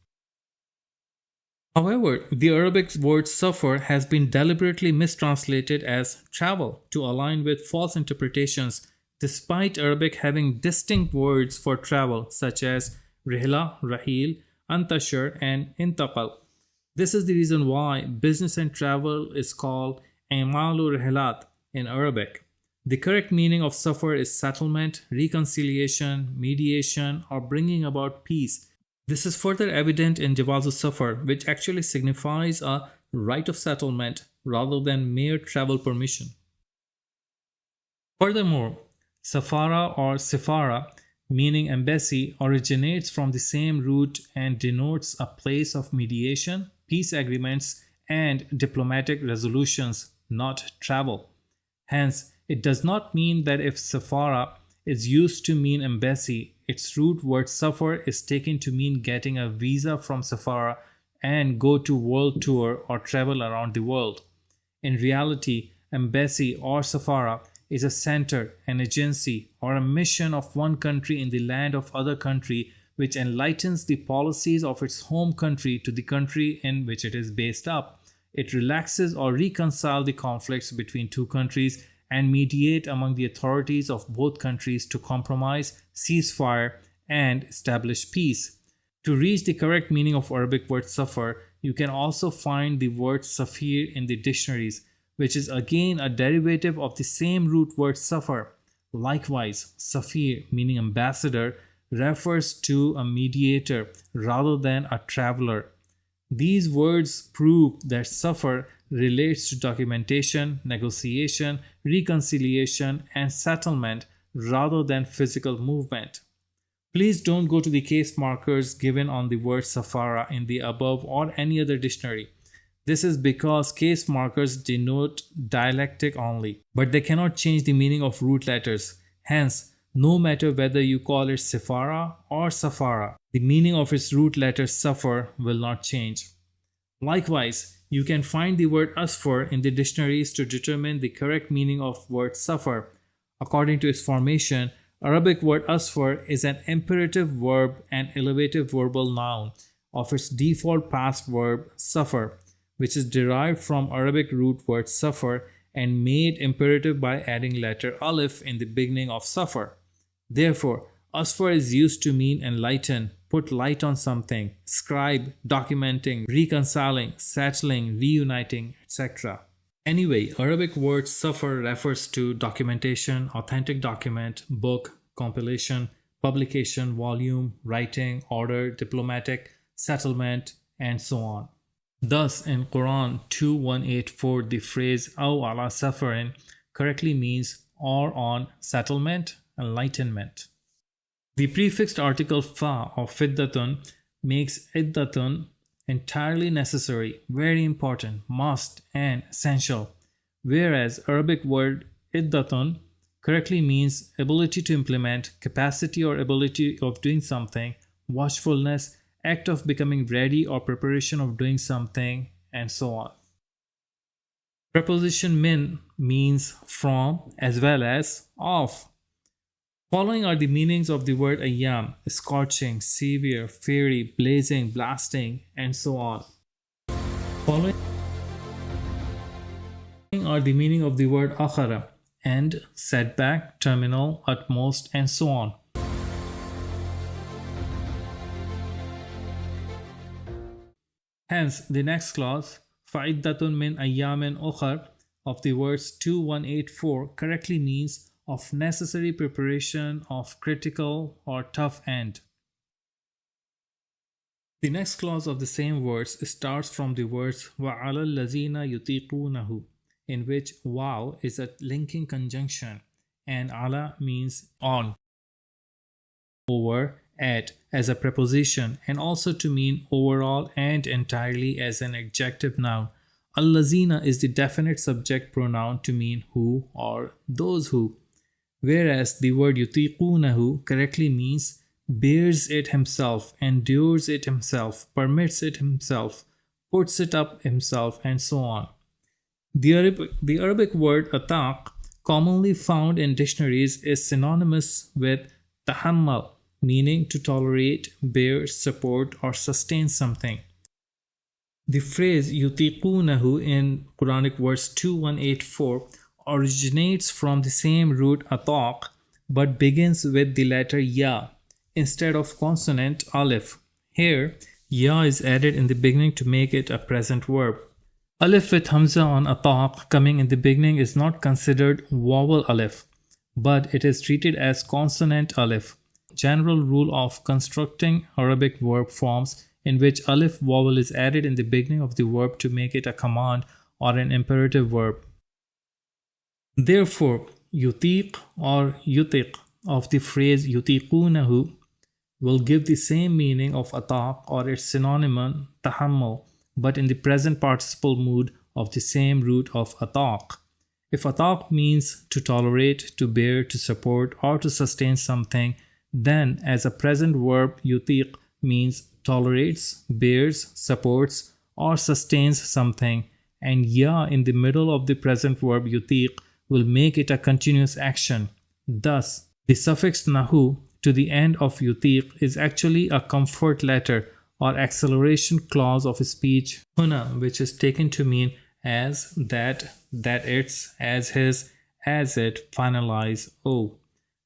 However, the Arabic word safar has been deliberately mistranslated as travel to align with false interpretations, despite Arabic having distinct words for travel such as rihla, rahil, antashar, and intaqal. This is the reason why business and travel is called amalu rihlat in Arabic. The correct meaning of safar is settlement, reconciliation, mediation, or bringing about peace. This is further evident in jawazus safar, which actually signifies a right of settlement rather than mere travel permission. Furthermore, safara or sifara, meaning embassy, originates from the same root and denotes a place of mediation, peace agreements, and diplomatic resolutions, not travel. Hence, it does not mean that if safara is used to mean embassy, its root word safar is taken to mean getting a visa from safara and go to world tour or travel around the world. In reality, embassy or safara is a center, an agency, or a mission of one country in the land of other country which enlightens the policies of its home country to the country in which it is based up. It relaxes or reconciles the conflicts between two countries and mediate among the authorities of both countries to compromise, cease fire, and establish peace. To reach the correct meaning of Arabic word safar, you can also find the word safir in the dictionaries, which is again a derivative of the same root word safar. Likewise, safir, meaning ambassador, refers to a mediator rather than a traveler. These words prove that safar relates to documentation, negotiation, reconciliation, and settlement rather than physical movement. Please don't go to the case markers given on the word safara in the above or any other dictionary. This is because case markers denote dialectic only, but they cannot change the meaning of root letters. Hence, no matter whether you call it sifara or safara, the meaning of its root letter safar will not change. Likewise, you can find the word asfar in the dictionaries to determine the correct meaning of word safar. According to its formation, Arabic word asfar is an imperative verb and elevative verbal noun of its default past verb safar, which is derived from Arabic root word safar and made imperative by adding letter alif in the beginning of safar. Therefore, asfar is used to mean enlighten, put light on something, scribe, documenting, reconciling, settling, reuniting, etc. Anyway, Arabic word safar refers to documentation, authentic document, book, compilation, publication, volume, writing, order, diplomatic, settlement, and so on. Thus, in Quran 2184, the phrase aw ala safarin correctly means or on settlement, enlightenment. The prefixed article fa of fiddatun makes iddatun entirely necessary, very important, must, and essential, whereas Arabic word iddatun correctly means ability to implement, capacity or ability of doing something, watchfulness, act of becoming ready or preparation of doing something, and so on. Preposition min means from as well as of. Following are the meanings of the word ayam: scorching, severe, fiery, blazing, blasting, and so on. Following are the meaning of the word akhara: end, setback, terminal, utmost, and so on. Hence, the next clause, fa'iddatun min ayamin ukhar, of the words 2184 correctly means of necessary preparation of critical or tough end. The next clause of the same words starts from the words وَعَلَى الَّذِينَ يُطِيقُونَهُ, in which wow is a linking conjunction and ala means on, over, at as a preposition, and also to mean overall and entirely as an adjective noun. Allazina is the definite subject pronoun to mean who or those who, whereas the word yutiqunahu correctly means bears it himself, endures it himself, permits it himself, puts it up himself, and so on. The Arabic word ataq, commonly found in dictionaries, is synonymous with tahammal, meaning to tolerate, bear, support, or sustain something. The phrase yutiqunahu in Quranic verse 2184 originates from the same root ataq, but begins with the letter ya instead of consonant alif. Here, ya is added in the beginning to make it a present verb. Alif with hamza on ataq coming in the beginning is not considered vowel alif, but it is treated as consonant alif. General rule of constructing Arabic verb forms in which alif vowel is added in the beginning of the verb to make it a command or an imperative verb. Therefore, yutiq or yutiq of the phrase yutiqunahu will give the same meaning of ataq or its synonym tahammul, but in the present participle mood of the same root of ataq. If ataq means to tolerate, to bear, to support, or to sustain something, then as a present verb yutiq means tolerates, bears, supports, or sustains something, and ya in the middle of the present verb yutiq will make it a continuous action. Thus, the suffix nahu to the end of yutiq is actually a comfort letter or acceleration clause of speech, huna, which is taken to mean as that it's, as his, as it, finalize, oh.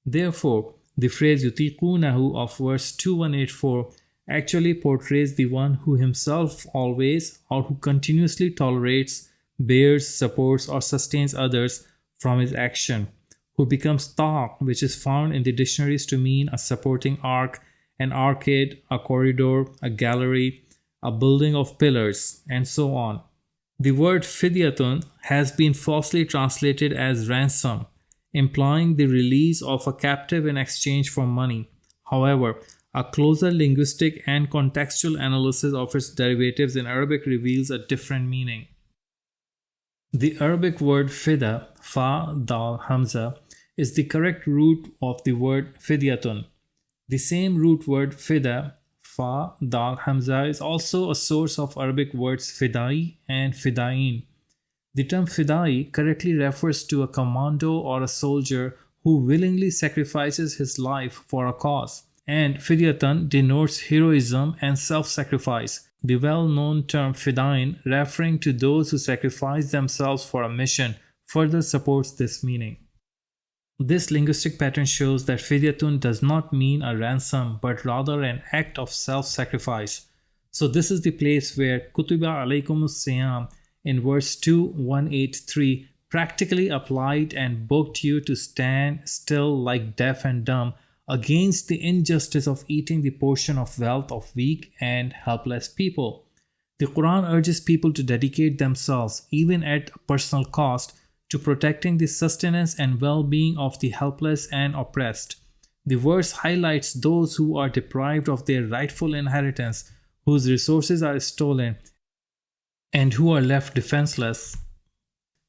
Therefore, the phrase yutiqunahu of verse 2184 actually portrays the one who himself always or who continuously tolerates, bears, supports, or sustains others from his action, who becomes ta, which is found in the dictionaries to mean a supporting arc, an arcade, a corridor, a gallery, a building of pillars, and so on. The word fidyatun has been falsely translated as ransom, implying the release of a captive in exchange for money. However, a closer linguistic and contextual analysis of its derivatives in Arabic reveals a different meaning. The Arabic word fida, fa, dal, hamza, is the correct root of the word fidyatun. The same root word fida, fa, dal, hamza, is also a source of Arabic words fidai and fidain. The term fidai correctly refers to a commando or a soldier who willingly sacrifices his life for a cause, and fidyatan denotes heroism and self-sacrifice. The well-known term fidain, referring to those who sacrifice themselves for a mission, further supports this meaning. This linguistic pattern shows that fidyatun does not mean a ransom but rather an act of self-sacrifice. So this is the place where kutiba alaykumus siyam in verse 2183 practically applied and booked you to stand still like deaf and dumb against the injustice of eating the portion of wealth of weak and helpless people. The Quran urges people to dedicate themselves, even at personal cost, to protecting the sustenance and well-being of the helpless and oppressed. The verse highlights those who are deprived of their rightful inheritance, whose resources are stolen, and who are left defenseless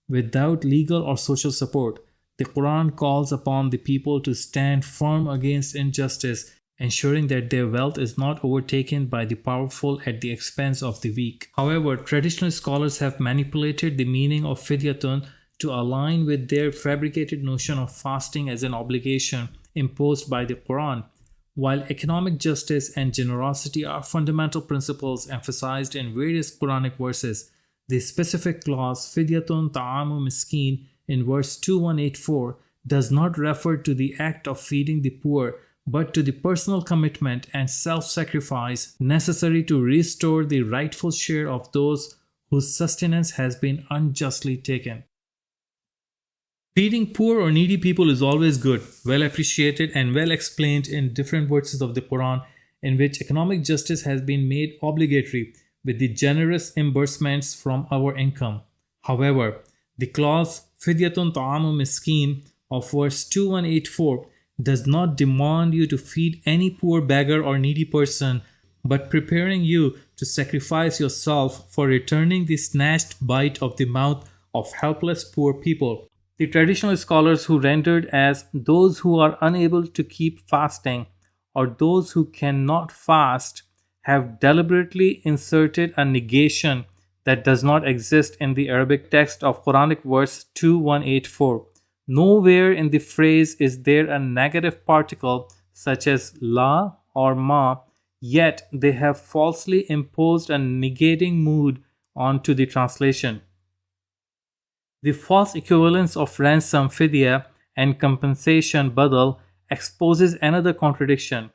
without legal or social support. The Quran calls upon the people to stand firm against injustice, ensuring that their wealth is not overtaken by the powerful at the expense of the weak. However, traditional scholars have manipulated the meaning of fidyatun to align with their fabricated notion of fasting as an obligation imposed by the Quran. While economic justice and generosity are fundamental principles emphasized in various Quranic verses, the specific clause fidyatun ta'amu miskin in verse 2184 does not refer to the act of feeding the poor, but to the personal commitment and self-sacrifice necessary to restore the rightful share of those whose sustenance has been unjustly taken. Feeding poor or needy people is always good, well appreciated and well explained in different verses of the Quran, in which economic justice has been made obligatory with the generous reimbursements from our income. However, the clause fidyatun ta'amu miskin of verse 2184 does not demand you to feed any poor beggar or needy person, but preparing you to sacrifice yourself for returning the snatched bite of the mouth of helpless poor people. The traditional scholars who rendered as those who are unable to keep fasting or those who cannot fast have deliberately inserted a negation that does not exist in the Arabic text of Quranic verse 2184. Nowhere in the phrase is there a negative particle such as la or ma, yet they have falsely imposed a negating mood onto the translation. The false equivalence of ransom fidya and compensation badal exposes another contradiction.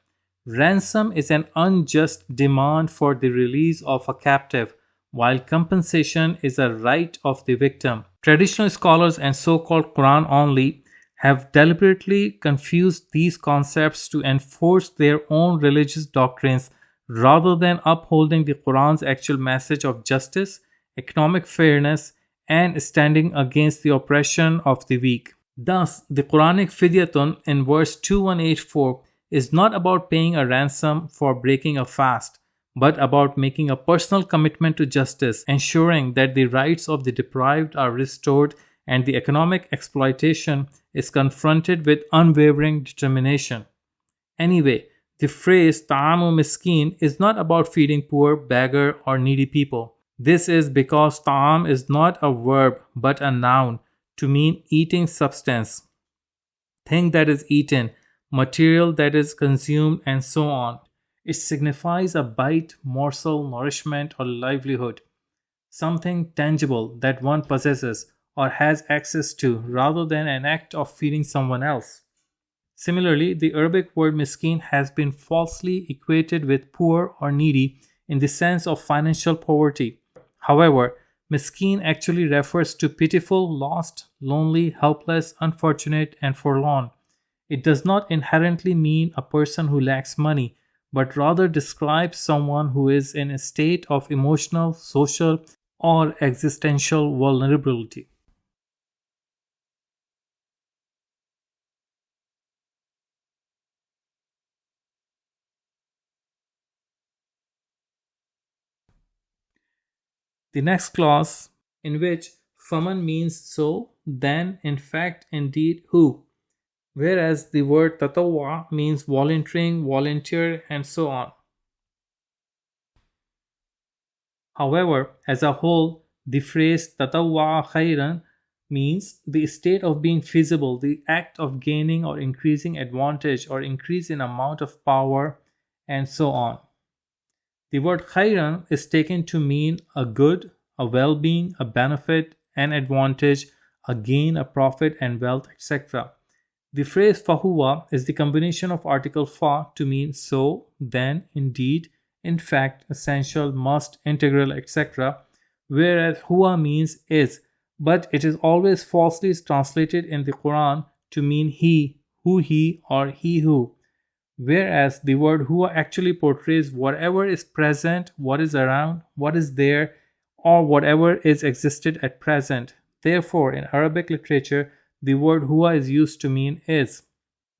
Ransom is an unjust demand for the release of a captive, while compensation is a right of the victim. Traditional scholars and so-called Quran only have deliberately confused these concepts to enforce their own religious doctrines rather than upholding the Quran's actual message of justice, economic fairness, and standing against the oppression of the weak. Thus, the Quranic fidyatun in verse 2184 is not about paying a ransom for breaking a fast, but about making a personal commitment to justice, ensuring that the rights of the deprived are restored and the economic exploitation is confronted with unwavering determination. Anyway, the phrase ta'amu miskin is not about feeding poor, beggar, or needy people. This is because ta'am is not a verb but a noun. to mean eating substance, thing that is eaten, material that is consumed, and so on. It signifies a bite, morsel, nourishment, or livelihood, something tangible that one possesses or has access to rather than an act of feeding someone else. Similarly, the Arabic word miskin has been falsely equated with poor or needy in the sense of financial poverty. However, miskin actually refers to pitiful, lost, lonely, helpless, unfortunate, and forlorn. It does not inherently mean a person who lacks money, but rather describes someone who is in a state of emotional, social, or existential vulnerability. The next clause, in which faman means so, then, in fact, indeed, who, whereas the word tatawwa means volunteering, volunteer, and so on. However, as a whole, the phrase tatawwa khairan means the state of being feasible, the act of gaining or increasing advantage or increase in amount of power, and so on. The word khairan is taken to mean a good, a well-being, a benefit, an advantage, a gain, a profit, and wealth, etc. The phrase fahuwa is the combination of article fa to mean so, then, indeed, in fact, essential, must, integral, etc., whereas huwa means is, but it is always falsely translated in the Quran to mean he, who he, or he who, whereas the word huwa actually portrays whatever is present, what is around, what is there, or whatever is existed at present. Therefore, in Arabic literature, the word huwa is used to mean is.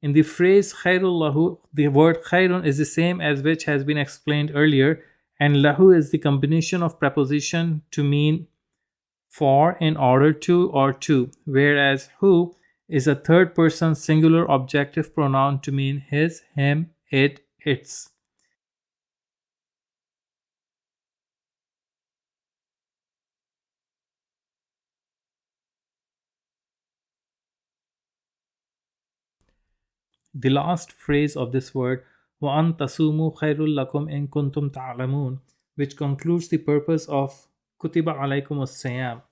In the phrase khairul lahu, the word khairun is the same as which has been explained earlier, and lahu is the combination of preposition to mean for, in order to, or to, whereas who is a third person singular objective pronoun to mean his, him, it, its. The last phrase of this word, وَأَن تَصُومُوا خَيْرٌ لَكُمْ إِن كُنْتُمْ تَعْلَمُونَ, which concludes the purpose of كُتِبَ عَلَيْكُمُ الصِّيَامُ.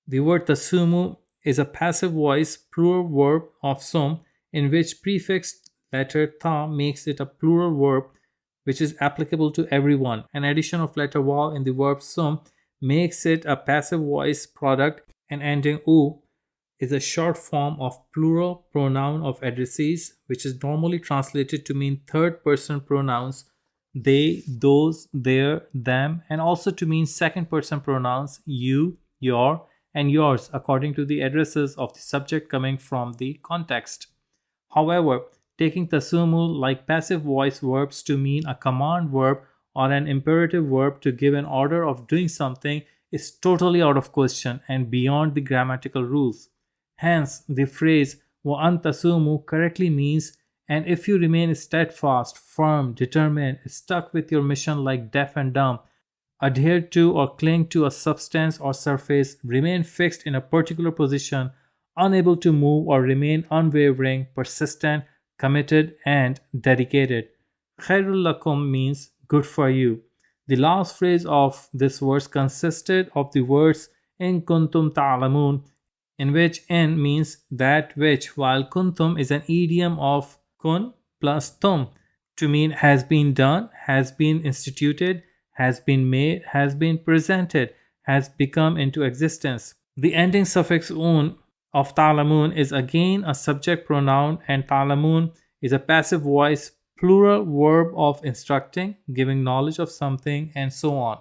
The word tasumu is a passive voice plural verb of sum in which prefixed letter ta makes it a plural verb which is applicable to everyone. An addition of letter waw in the verb sum makes it a passive voice product, and ending u is a short form of plural pronoun of addressees, which is normally translated to mean third person pronouns they, those, their, them, and also to mean second person pronouns you, your, and yours according to the addresses of the subject coming from the context. However, taking tasumu like passive voice verbs to mean a command verb or an imperative verb to give an order of doing something is totally out of question and beyond the grammatical rules. Hence, the phrase وَأَن تَصُومُوا correctly means, and if you remain steadfast, firm, determined, stuck with your mission like deaf and dumb, adhere to or cling to a substance or surface, remain fixed in a particular position, unable to move or remain unwavering, persistent, committed, and dedicated. Khairul lakum means good for you. The last phrase of this verse consisted of the words in kuntum ta'lamun, in which in means that which, while kuntum is an idiom of kun plus tum to mean has been done, has been instituted, has been made, has been presented, has become into existence. The ending suffix un of ta'lamun is again a subject pronoun, and ta'lamun is a passive voice plural verb of instructing, giving knowledge of something, and so on.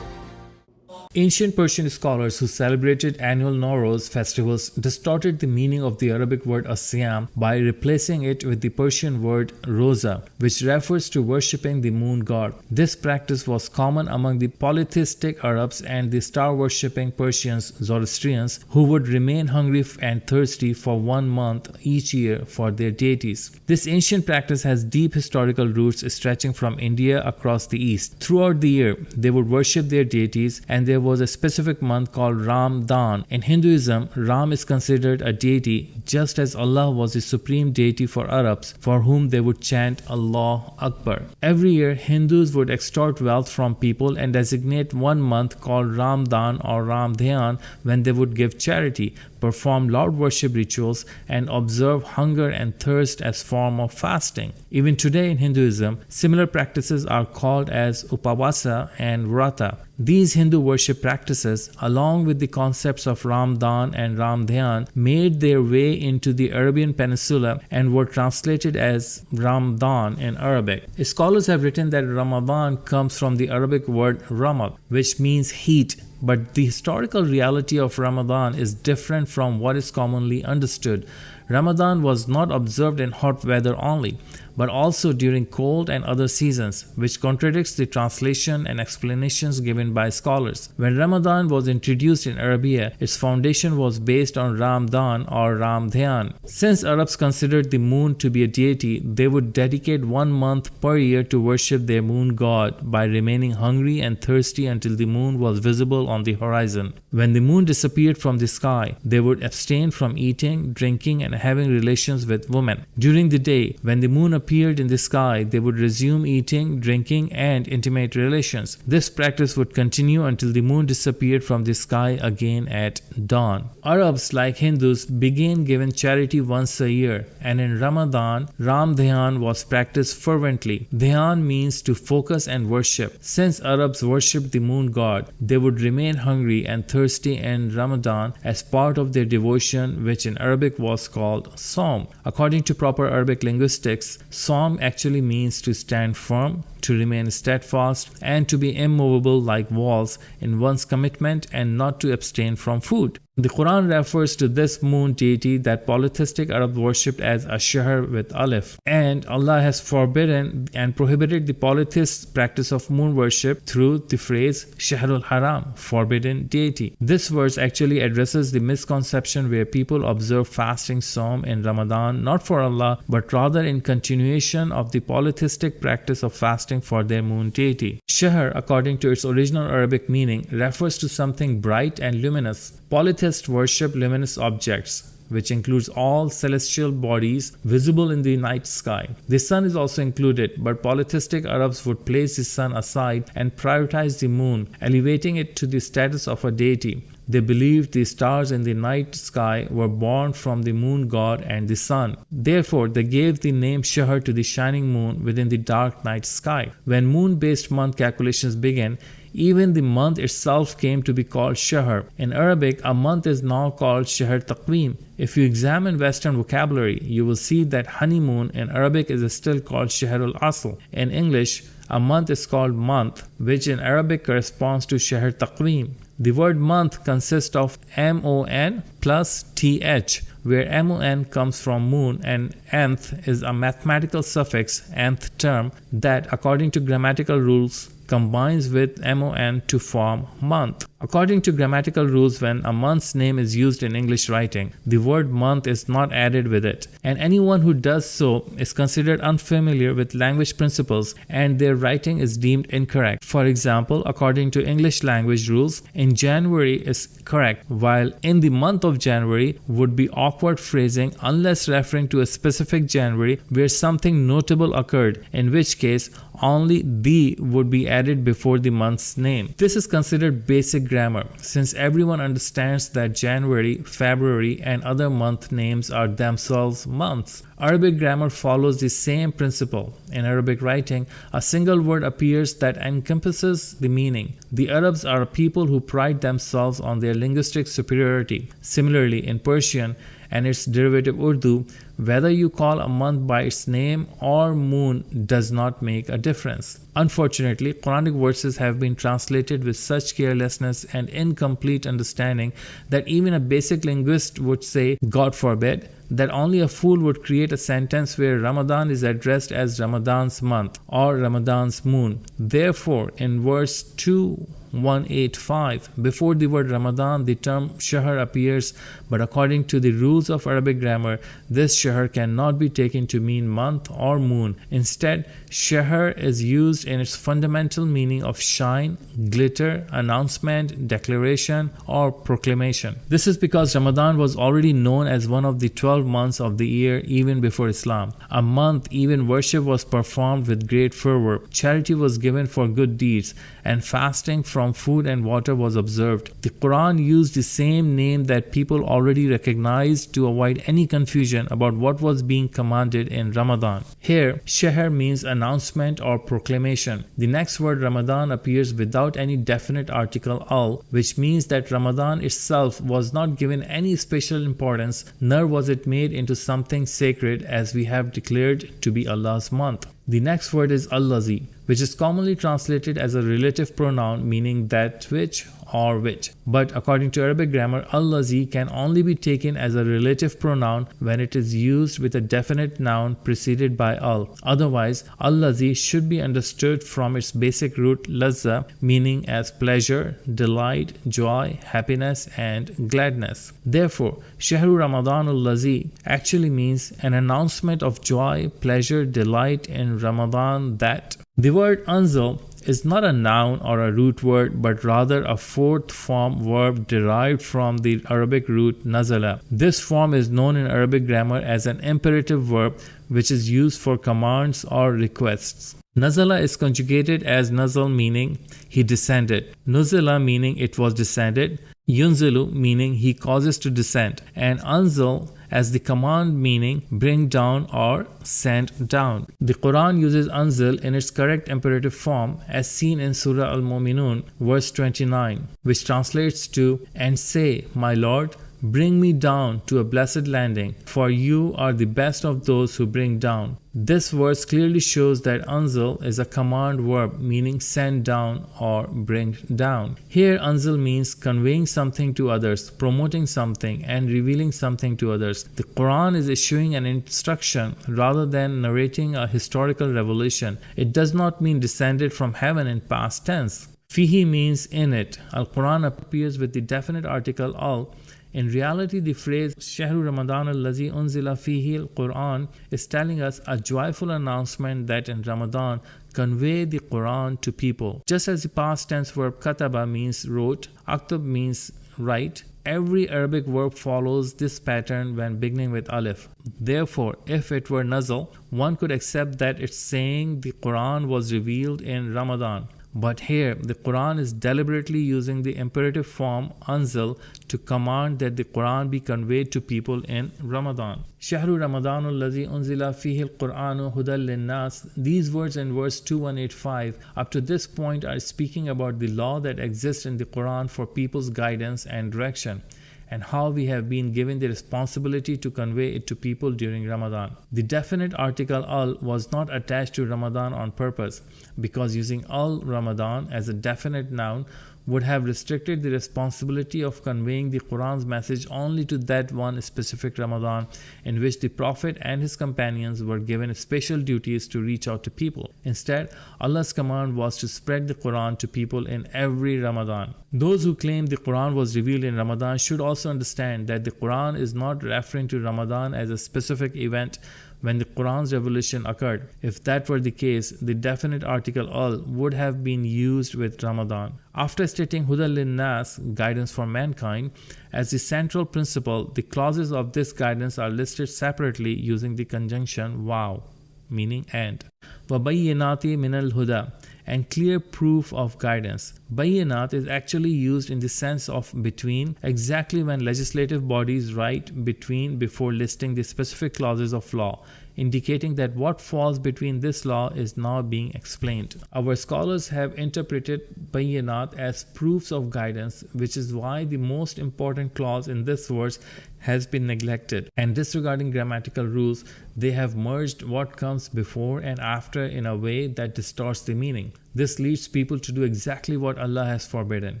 Ancient Persian scholars who celebrated annual Nowruz festivals distorted the meaning of the Arabic word Siyam by replacing it with the Persian word roza, which refers to worshipping the moon god. This practice was common among the polytheistic Arabs and the star-worshipping Persians, Zoroastrians, who would remain hungry and thirsty for 1 month each year for their deities. This ancient practice has deep historical roots stretching from India across the east. Throughout the year, they would worship their deities, and there was a specific month called Ramadan. In Hinduism, Ram is considered a deity, just as Allah was the supreme deity for Arabs, for whom they would chant Allah Akbar. Every year, Hindus would extort wealth from people and designate 1 month called Ramadan or Ramdhan when they would give charity, perform loud worship rituals, and observe hunger and thirst as form of fasting. Even today in Hinduism, similar practices are called as upavasa and vrata. These Hindu worship practices, along with the concepts of Ramadan and Ramdhan, made their way into the Arabian Peninsula and were translated as Ramadan in Arabic. Scholars have written that Ramadan comes from the Arabic word ramad, which means heat, but the historical reality of Ramadan is different from what is commonly understood. Ramadan was not observed in hot weather only, but also during cold and other seasons, which contradicts the translation and explanations given by scholars. When Ramadan was introduced in Arabia, its foundation was based on Ramadan or Ramdhan. Since Arabs considered the moon to be a deity, they would dedicate 1 month per year to worship their moon god by remaining hungry and thirsty until the moon was visible on the horizon. When the moon disappeared from the sky, they would abstain from eating, drinking, and having relations with women. During the day, when the moon appeared in the sky, they would resume eating, drinking, and intimate relations. This practice would continue until the moon disappeared from the sky again at dawn. Arabs, like Hindus, began giving charity once a year, and in Ramadan, Ramdhan was practiced fervently. Dhyan means to focus and worship. Since Arabs worshipped the moon god, they would remain hungry and thirsty in Ramadan as part of their devotion, which in Arabic was called Sawm. According to proper Arabic linguistics, Sawm actually means to stand firm, to remain steadfast, and to be immovable like walls in one's commitment and not to abstain from food. The Quran refers to this moon deity that polytheistic Arabs worshipped as Ash-Shahr with Alif, and Allah has forbidden and prohibited the polytheist practice of moon worship through the phrase Shahrul Haram, forbidden deity. This verse actually addresses the misconception where people observe fasting Sawm in Ramadan not for Allah but rather in continuation of the polytheistic practice of fasting for their moon deity. Shahr, according to its original Arabic meaning, refers to something bright and luminous. Polytheists worship luminous objects, which includes all celestial bodies visible in the night sky. The sun is also included, but polytheistic Arabs would place the sun aside and prioritize the moon, elevating it to the status of a deity. They believed the stars in the night sky were born from the moon god and the sun. Therefore, they gave the name Shahr to the shining moon within the dark night sky. When moon-based month calculations began, even the month itself came to be called Shahr. In Arabic, a month is now called Shahr Taqweem. If you examine Western vocabulary, you will see that honeymoon in Arabic is still called Shahrul Asl. In English, a month is called month, which in Arabic corresponds to Shahr Taqweem. The word month consists of mon plus th, where mon comes from moon and nth is a mathematical suffix, nth term, that according to grammatical rules combines with mon to form month. According to grammatical rules, when a month's name is used in English writing, the word month is not added with it, and anyone who does so is considered unfamiliar with language principles and their writing is deemed incorrect. For example, according to English language rules, in January is correct, while in the month of January would be awkward phrasing unless referring to a specific January where something notable occurred, in which case only the would be added before the month's name. This is considered basic grammar, since everyone understands that January, February, and other month names are themselves months. Arabic grammar follows the same principle. In Arabic writing, a single word appears that encompasses the meaning. The Arabs are a people who pride themselves on their linguistic superiority. Similarly, in Persian and its derivative Urdu, whether you call a month by its name or moon does not make a difference. Unfortunately, Quranic verses have been translated with such carelessness and incomplete understanding that even a basic linguist would say, God forbid, that only a fool would create a sentence where Ramadan is addressed as Ramadan's month or Ramadan's moon. Therefore, in verse 2185, before the word Ramadan, the term Shahr appears, but according to the rules of Arabic grammar, this Shahr cannot be taken to mean month or moon. Instead, Shahr is used in its fundamental meaning of shine, glitter, announcement, declaration, or proclamation. This is because Ramadan was already known as one of the 12 months of the year even before Islam. A month even worship was performed with great fervor, charity was given for good deeds, and fasting from food and water was observed. The Quran used the same name that people already recognized to avoid any confusion about what was being commanded in Ramadan. Here, Shahr means announcement or proclamation. The next word Ramadan appears without any definite article al, which means that Ramadan itself was not given any special importance, nor was it made into something sacred as we have declared to be Allah's month. The next word is allazi, which is commonly translated as a relative pronoun meaning that which or which. But according to Arabic grammar, allazi can only be taken as a relative pronoun when it is used with a definite noun preceded by al. Otherwise, allazi should be understood from its basic root lazza, meaning as pleasure, delight, joy, happiness, and gladness. Therefore, Shahru Ramadan allazi actually means an announcement of joy, pleasure, delight in Ramadan that. The word anzal is not a noun or a root word, but rather a fourth form verb derived from the Arabic root nazala. This form is known in Arabic grammar as an imperative verb, which is used for commands or requests. Nazala is conjugated as nazal, meaning he descended, nuzila meaning it was descended, yunzilu meaning he causes to descend, and anzal as the command meaning bring down or send down. The Quran uses anzal in its correct imperative form as seen in Surah Al-Mu'minun verse 29, which translates to, and say, my Lord, bring me down to a blessed landing, for you are the best of those who bring down. This verse clearly shows that anzal is a command verb meaning send down or bring down. Here anzal means conveying something to others, promoting something, and revealing something to others. The Quran is issuing an instruction rather than narrating a historical revelation. It does not mean descended from heaven in past tense. Fihi means in it. Al-Quran appears with the definite article al. In reality, the phrase Shahru Ramadan al-Lazi unzila fihi al-Quran is telling us a joyful announcement that in Ramadan convey the Quran to people. Just as the past tense verb kataba means wrote, aktab means write, every Arabic verb follows this pattern when beginning with alif. Therefore, if it were nazal, one could accept that it's saying the Quran was revealed in Ramadan. But here, the Quran is deliberately using the imperative form anzal to command that the Quran be conveyed to people in Ramadan. Shahru Ramadanul Lazi unzila fihi al-Qur'anu hudal linnas. These words in verse 2185 up to this point are speaking about the law that exists in the Quran for people's guidance and direction, and how we have been given the responsibility to convey it to people during Ramadan. The definite article al was not attached to Ramadan on purpose, because using al Ramadan as a definite noun would have restricted the responsibility of conveying the Quran's message only to that one specific Ramadan in which the Prophet and his companions were given special duties to reach out to people. Instead, Allah's command was to spread the Quran to people in every Ramadan. Those who claim the Quran was revealed in Ramadan should also understand that the Quran is not referring to Ramadan as a specific event when the Quran's revelation occurred. If that were the case, the definite article al would have been used with Ramadan. After stating Hudal Linnas, guidance for mankind, as the central principle, the clauses of this guidance are listed separately using the conjunction wow, meaning and. وَبَيِّنَاتِ مِنَ الْهُدَى, and clear proof of guidance. Bayyinat is actually used in the sense of between, exactly when legislative bodies write between before listing the specific clauses of law. indicating that what falls between this law is now being explained. Our scholars have interpreted bayyinat as proofs of guidance, which is why the most important clause in this verse has been neglected. And disregarding grammatical rules, they have merged what comes before and after in a way that distorts the meaning. This leads people to do exactly what Allah has forbidden.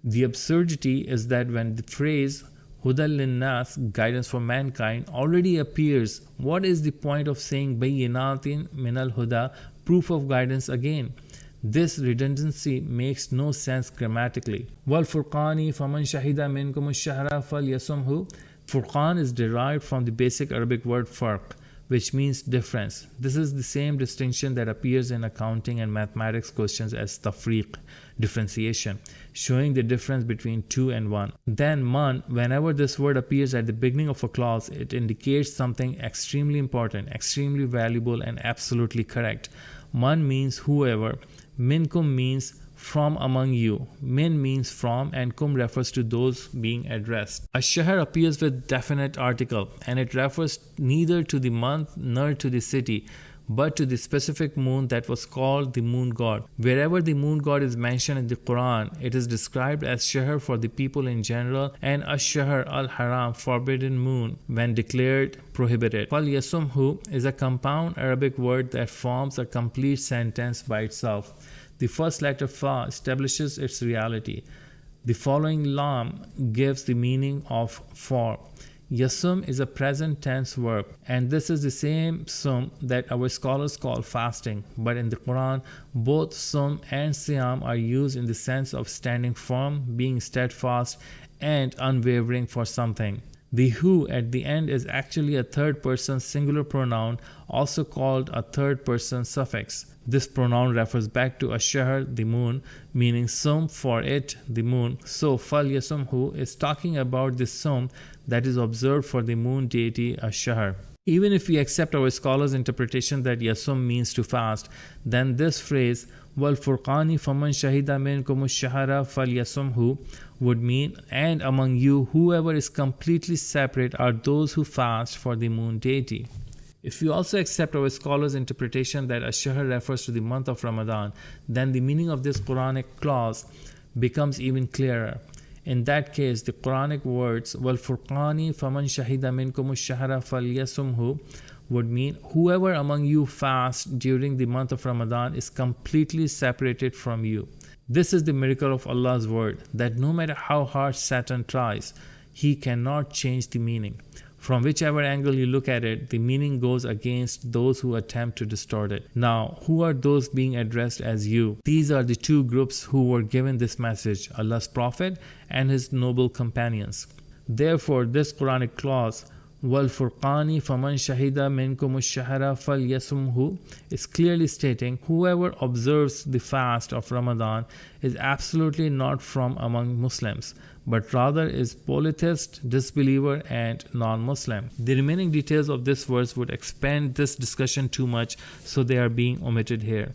The absurdity is that when the phrase Hudal linnas, guidance for mankind, already appears, what is the point of saying bayyinatin minal huda, proof of guidance again? This redundancy makes no sense grammatically. Wal furqani faman shahida minkum ash-shahra falyasumhu. Furqan is derived from the basic Arabic word farq, which means difference. This is the same distinction that appears in accounting and mathematics questions as tafriq, differentiation, showing the difference between 2 and 1. Then man, whenever this word appears at the beginning of a clause, it indicates something extremely important, extremely valuable, and absolutely correct. Man means whoever, minkum means from among you. Min means from, and kum refers to those being addressed. Ash-shahr appears with definite article, and it refers neither to the month nor to the city, but to the specific moon that was called the moon god. Wherever the moon god is mentioned in the Quran, it is described as shahr for the people in general, and ash-shahr al-haram, forbidden moon, when declared prohibited. Fal-yasumhu is a compound Arabic word that forms a complete sentence by itself. The first letter fa establishes its reality. The following lam gives the meaning of for. Yasum is a present tense verb, and this is the same sum that our scholars call fasting. But in the Quran, both sum and siyam are used in the sense of standing firm, being steadfast, and unwavering for something. The who at the end is actually a third person singular pronoun, also called a third person suffix. This pronoun refers back to ash-shahr, the moon, meaning sum for it, the moon. So fal yasumhu is talking about the sum that is observed for the moon deity ash-shahr. Even if we accept our scholars' interpretation that yasum means to fast, then this phrase wal furqani faman shahida minkum ash-shahra falyasumhu would mean, and among you whoever is completely separate are those who fast for the moon deity. If we also accept our scholars' interpretation that ash-shahr refers to the month of Ramadan, then the meaning of this Quranic clause becomes even clearer. In that case, the Quranic words wal furqani faman shahida minkum ash-shahra falyasumhu would mean whoever among you fasts during the month of Ramadan is completely separated from you. This is the miracle of Allah's word, that no matter how hard Satan tries, he cannot change the meaning. From whichever angle you look at it, the meaning goes against those who attempt to distort it. Now, who are those being addressed as you? These are the two groups who were given this message, Allah's Prophet and his noble companions. Therefore, this Quranic clause, وَالْفُرْقَانِ فَمَنْ شَهِدَ مِنْكُمُ الشَّهْرَ فَلْيَصُمْهُ is clearly stating whoever observes the fast of Ramadan is absolutely not from among Muslims, but rather is polytheist, disbeliever, and non-Muslim. The remaining details of this verse would expand this discussion too much, so they are being omitted here.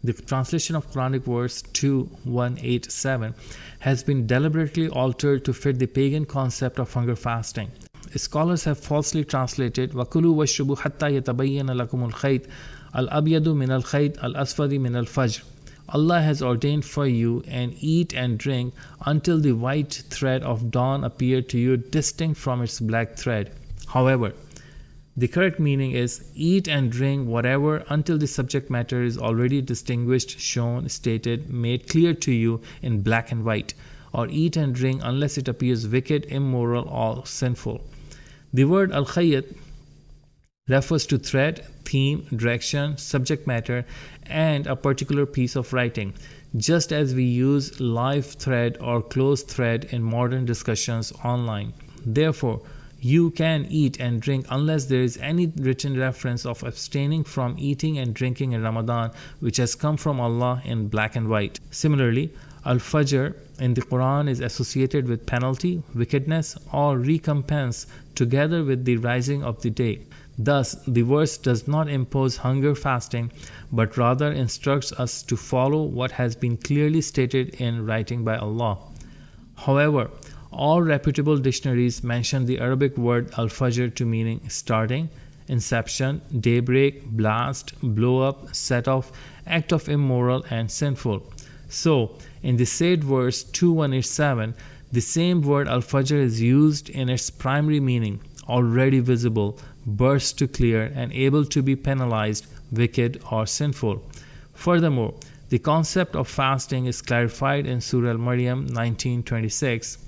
The translation of Quranic verse 2187 has been deliberately altered to fit the pagan concept of hunger fasting. Scholars have falsely translated وَكُلُوا وَاشْرَبُوا حَتَّى يَتَبَيَّنَ لَكُمُ الْخَيْطُ الْأَبْيَضُ مِنَ الْخَيْطِ الْأَسْوَدِ مِنَ الْفَجْرِ. Allah has ordained for you and eat and drink until the white thread of dawn appear to you distinct from its black thread. However, The correct meaning is eat and drink whatever until the subject matter is already distinguished, shown, stated, made clear to you in black and white, or eat and drink unless it appears wicked, immoral, or sinful. The word al-khayyat refers to thread, theme, direction, subject matter, and a particular piece of writing, just as we use live thread or closed thread in modern discussions online. Therefore, you can eat and drink unless there is any written reference of abstaining from eating and drinking in Ramadan, which has come from Allah in black and white. Similarly, Al-Fajr in the Quran is associated with penalty, wickedness, or recompense together with the rising of the day. Thus, the verse does not impose hunger fasting, but rather instructs us to follow what has been clearly stated in writing by Allah. However, all reputable dictionaries mention the Arabic word al-fajr to meaning starting, inception, daybreak, blast, blow up, set off, act of immoral and sinful. So, in the said verse 2187, the same word al-fajr is used in its primary meaning, already visible, burst to clear, and able to be penalized, wicked or sinful. Furthermore, the concept of fasting is clarified in Surah Al-Maryam 19:26,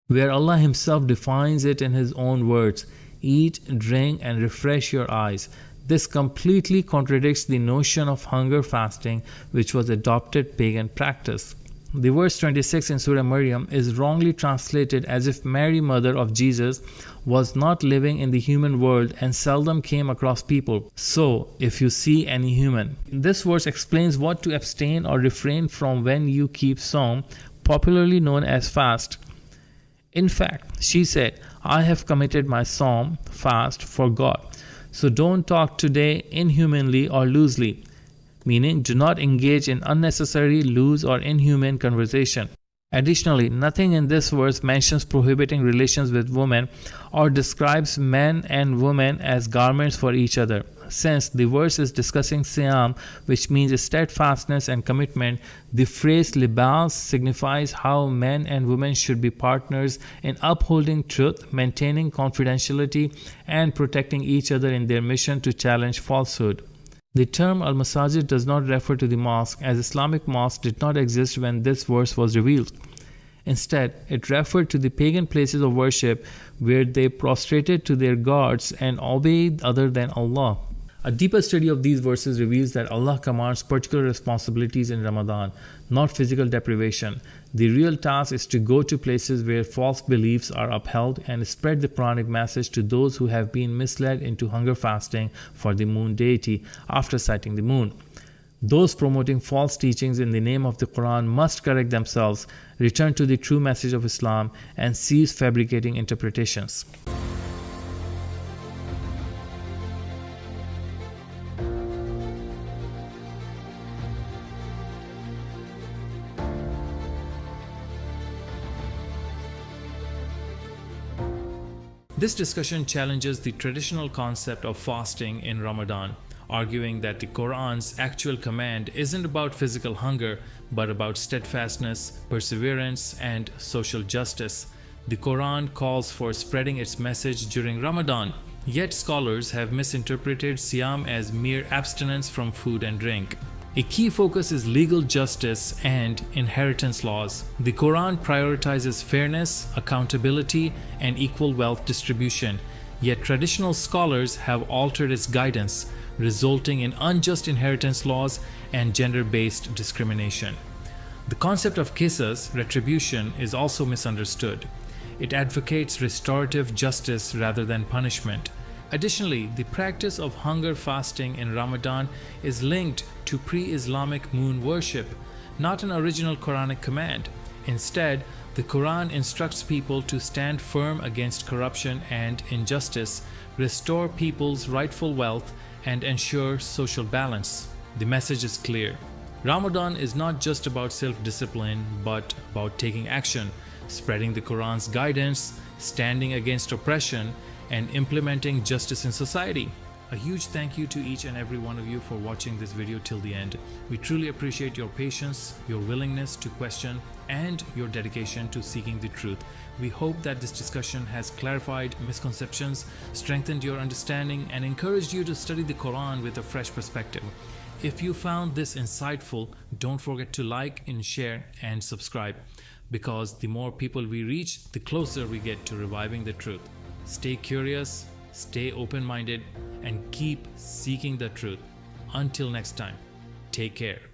where Allah Himself defines it in His own words: eat, drink, and refresh your eyes. This completely contradicts the notion of hunger fasting, which was adopted pagan practice. The verse 26 in Surah Maryam is wrongly translated as if Mary, mother of Jesus, was not living in the human world and seldom came across people. So, if you see any human. This verse explains what to abstain or refrain from when you keep Siyam, popularly known as fast. In fact, she said, I have committed my Siyam, fast, for God. So don't talk today inhumanly or loosely, meaning do not engage in unnecessary, loose, or inhuman conversation. Additionally, nothing in this verse mentions prohibiting relations with women or describes men and women as garments for each other. Since the verse is discussing Siyam, which means steadfastness and commitment, the phrase libas signifies how men and women should be partners in upholding truth, maintaining confidentiality, and protecting each other in their mission to challenge falsehood. The term al-masajid does not refer to the mosque, as Islamic mosques did not exist when this verse was revealed. Instead, it referred to the pagan places of worship where they prostrated to their gods and obeyed other than Allah. A deeper study of these verses reveals that Allah commands particular responsibilities in Ramadan, not physical deprivation. The real task is to go to places where false beliefs are upheld and spread the Quranic message to those who have been misled into hunger fasting for the moon deity after sighting the moon. Those promoting false teachings in the name of the Quran must correct themselves, return to the true message of Islam, and cease fabricating interpretations. This discussion challenges the traditional concept of fasting in Ramadan, arguing that the Quran's actual command isn't about physical hunger, but about steadfastness, perseverance, and social justice. The Quran calls for spreading its message during Ramadan, yet scholars have misinterpreted Siyam as mere abstinence from food and drink. A key focus is legal justice and inheritance laws. The Quran prioritizes fairness, accountability, and equal wealth distribution, yet traditional scholars have altered its guidance, resulting in unjust inheritance laws and gender-based discrimination. The concept of qisas, retribution, is also misunderstood. It advocates restorative justice rather than punishment. Additionally, the practice of hunger fasting in Ramadan is linked to pre-Islamic moon worship, not an original Quranic command. Instead, the Quran instructs people to stand firm against corruption and injustice, restore people's rightful wealth, and ensure social balance. The message is clear. Ramadan is not just about self-discipline, but about taking action, spreading the Quran's guidance, standing against oppression, and implementing justice in society. A huge thank you to each and every one of you for watching this video till the end. We truly appreciate your patience, your willingness to question, and your dedication to seeking the truth. We hope that this discussion has clarified misconceptions, strengthened your understanding, and encouraged you to study the Quran with a fresh perspective. If you found this insightful, don't forget to like and share and subscribe, because the more people we reach, the closer we get to reviving the truth. Stay curious, stay open-minded, and keep seeking the truth. Until next time, take care.